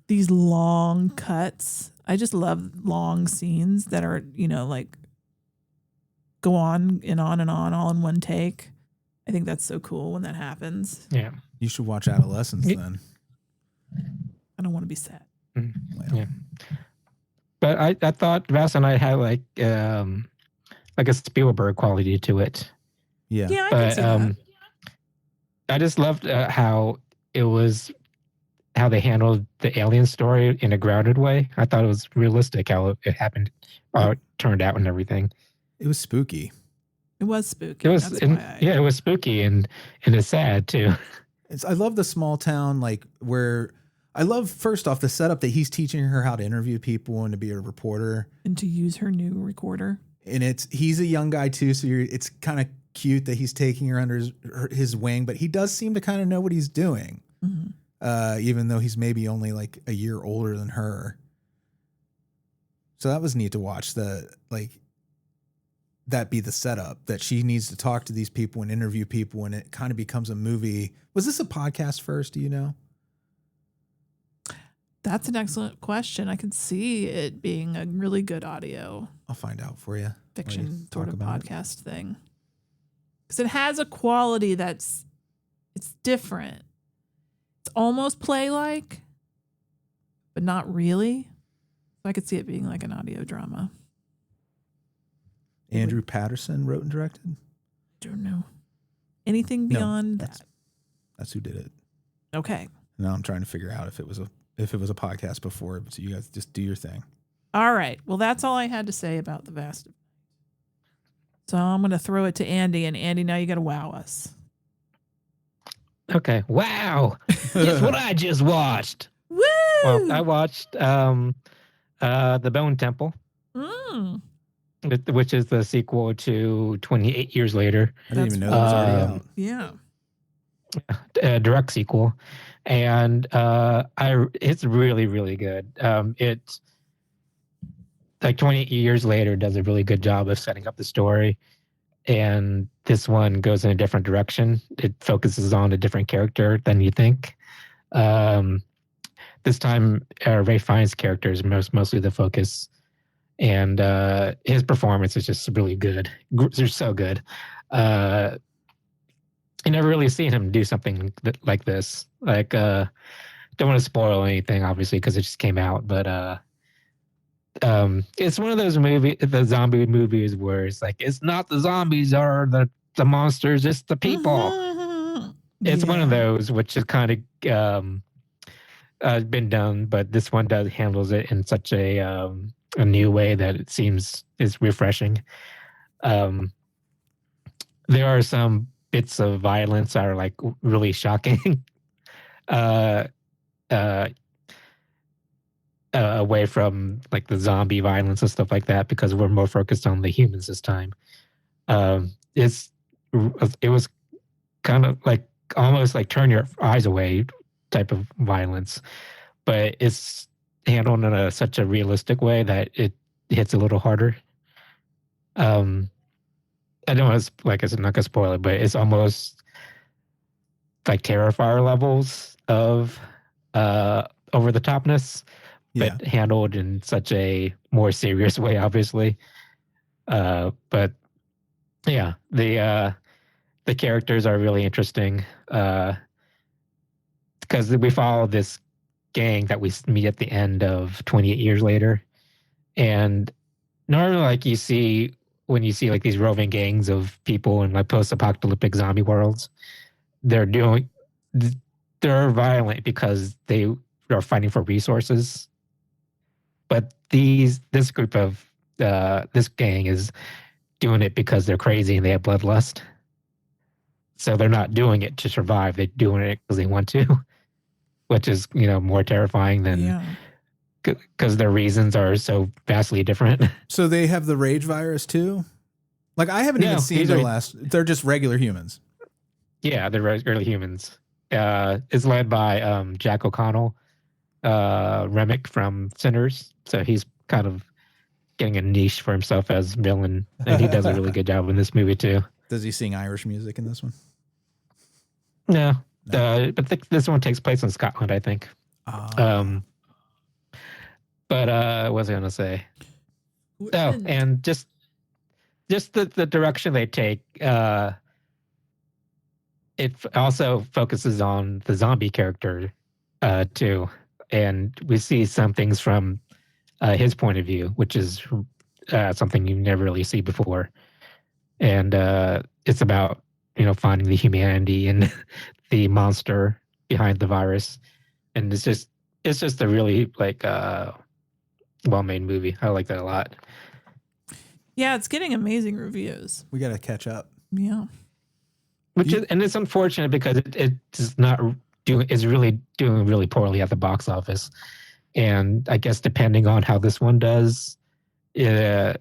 These long cuts. I just love long scenes that are, like go on and on and on all in one take. I think that's so cool when that happens. Yeah. You should watch Adolescence then. I don't want to be sad. Mm-hmm. Well. Yeah. But I thought Vast Night had like a Spielberg quality to it. Yeah. Yeah, I can see that. I just loved how they handled the alien story in a grounded way. I thought it was realistic how it happened, how it turned out and everything. It was spooky. It was spooky. It was, it was spooky and it's sad too. I love the small town, where I love first off the setup that he's teaching her how to interview people and to be a reporter and to use her new recorder. And he's a young guy too, so it's kind of cute that he's taking her under his wing, but he does seem to kind of know what he's doing, even though he's maybe only like a year older than her. So that was neat to watch. That be the setup that she needs to talk to these people and interview people, and it kind of becomes a movie. Was this a podcast first? Do you know? That's an excellent question. I could see it being a really good audio. I'll find out for you. Fiction sort of podcast thing. Because it has a quality it's different. It's almost play-like, but not really. So I could see it being like an audio drama. Andrew Patterson wrote and directed? I don't know. Anything beyond that? That's who did it. Okay. Now I'm trying to figure out if it was a podcast before, so you guys just do your thing. All right. Well, that's all I had to say about the Vast. So I'm going to throw it to Andy, and Andy, now you got to wow us. Okay. Wow. Guess what I just watched? Woo! Well, I watched The Bone Temple, which is the sequel to 28 Years Later. I didn't even know that was already out. Yeah. A direct sequel. And it's really, really good. It's like 28 years later does a really good job of setting up the story. And this one goes in a different direction. It focuses on a different character than you think. This time, Ray Fiennes' character is mostly the focus. And his performance is just really good. They're so good. You never really seen him do something like this. Don't want to spoil anything, obviously, because it just came out. But it's one of those the zombie movies where it's like, it's not the zombies or the monsters, it's the people. It's one of those, which is kind of been done, but this one handles it in such a new way that it seems is refreshing. There are some bits of violence that are like really shocking. Away from like the zombie violence and stuff like that, because we're more focused on the humans this time. It was kind of like almost like turn your eyes away type of violence, but it's handled in such a realistic way that it hits a little harder. I know it's like I said, not gonna spoil it, but it's almost like Terrifier levels of over the topness, but handled in such a more serious way, obviously. But yeah, the characters are really interesting because we follow this gang that we meet at the end of 28 Years Later, and normally, like when you see like these roving gangs of people in like post-apocalyptic zombie worlds, they're violent because they are fighting for resources. But this group of this gang is doing it because they're crazy and they have bloodlust. So they're not doing it to survive. They're doing it because they want to, which is, more terrifying than because their reasons are so vastly different. So they have the rage virus too? Like, I haven't even seen their last. They're just regular humans. Yeah, they're regular humans. It's led by Jack O'Connell, Remick from Sinners. So he's kind of getting a niche for himself as villain, and he does a really good job in this movie too. Does he sing Irish music in this one? No. But this one takes place in Scotland, I think. But what was I going to say? And just the direction they take. It also focuses on the zombie character too, and we see some things from his point of view, which is something you never really see before. And it's about finding the humanity and the monster behind the virus, and it's just a really well-made movie. I like that a lot. Yeah, it's getting amazing reviews. We got to catch up. Yeah, and it's unfortunate because it's not doing. It's really doing really poorly at the box office, and I guess depending on how this one does, they're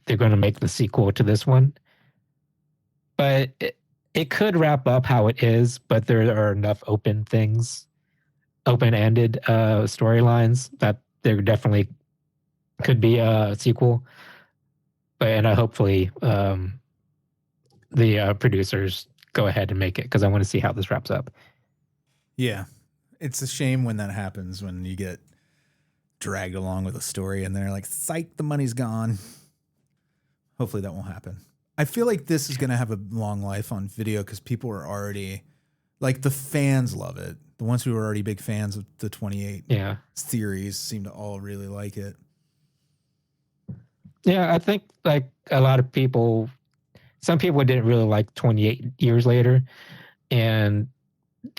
going to make the sequel to this one. But it could wrap up how it is, but there are enough open-ended storylines that there definitely could be a sequel. And hopefully the producers go ahead and make it, because I want to see how this wraps up. Yeah. It's a shame when that happens, when you get dragged along with a story and they're like, psych, the money's gone. Hopefully that won't happen. I feel like this is going to have a long life on video because people are already, like, the fans love it. The ones who are already big fans of the 28 series seem to all really like it. Yeah, I think like a lot of people, some people didn't really like 28 Years Later, and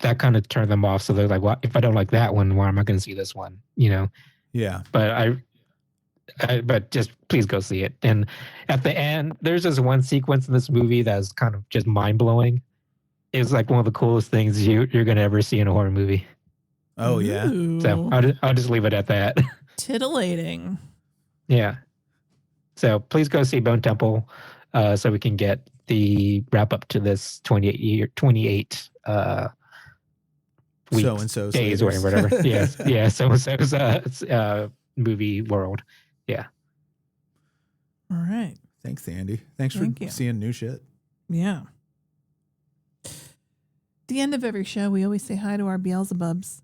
that kind of turned them off. So they're like, well, if I don't like that one, why am I going to see this one? Yeah. But just please go see it. And at the end, there's this one sequence in this movie that's kind of just mind blowing. It's like one of the coolest things you're going to ever see in a horror movie. Oh yeah. Ooh. So I'll just leave it at that. Titillating. Yeah. So please go see Bone Temple, so we can get the wrap up to this 28 weeks, so-and-so days or whatever. Yes. Yeah. So-and-so's movie world. Yeah. All right. Thanks, Andy. Thanks for seeing new shit. Yeah. At the end of every show, we always say hi to our Beelzebubs.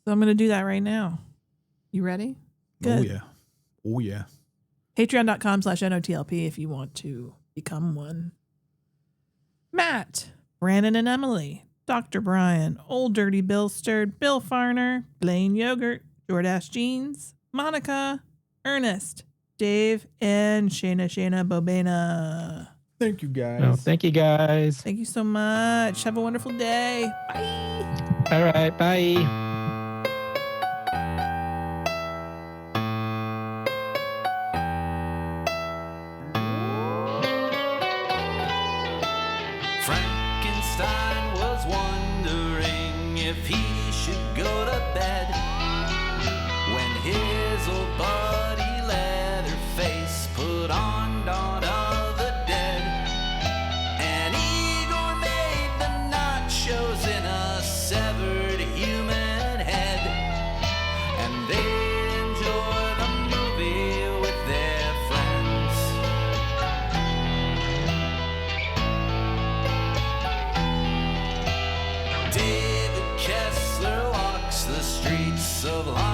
So I'm going to do that right now. You ready? Good. Oh, yeah. Patreon.com/NOTLP if you want to become one. Matt, Branan and Emily, Dr. Brian, Old Dirty Bill Stirred, Bill Fahrner, Blayne Yogurt, Jordache Jeans, Monica, Ernest, Dave, and Shayna Bobena. Thank you, guys. Oh, thank you, guys. Thank you so much. Have a wonderful day. Bye. All right. Bye. Frankenstein was wondering if he should go to bed when his old buddy Leatherface put on Dawn of the Dead. And Igor made the nachos in a severed human head, and they enjoy the movie with their friends. David Kessler walks the streets of London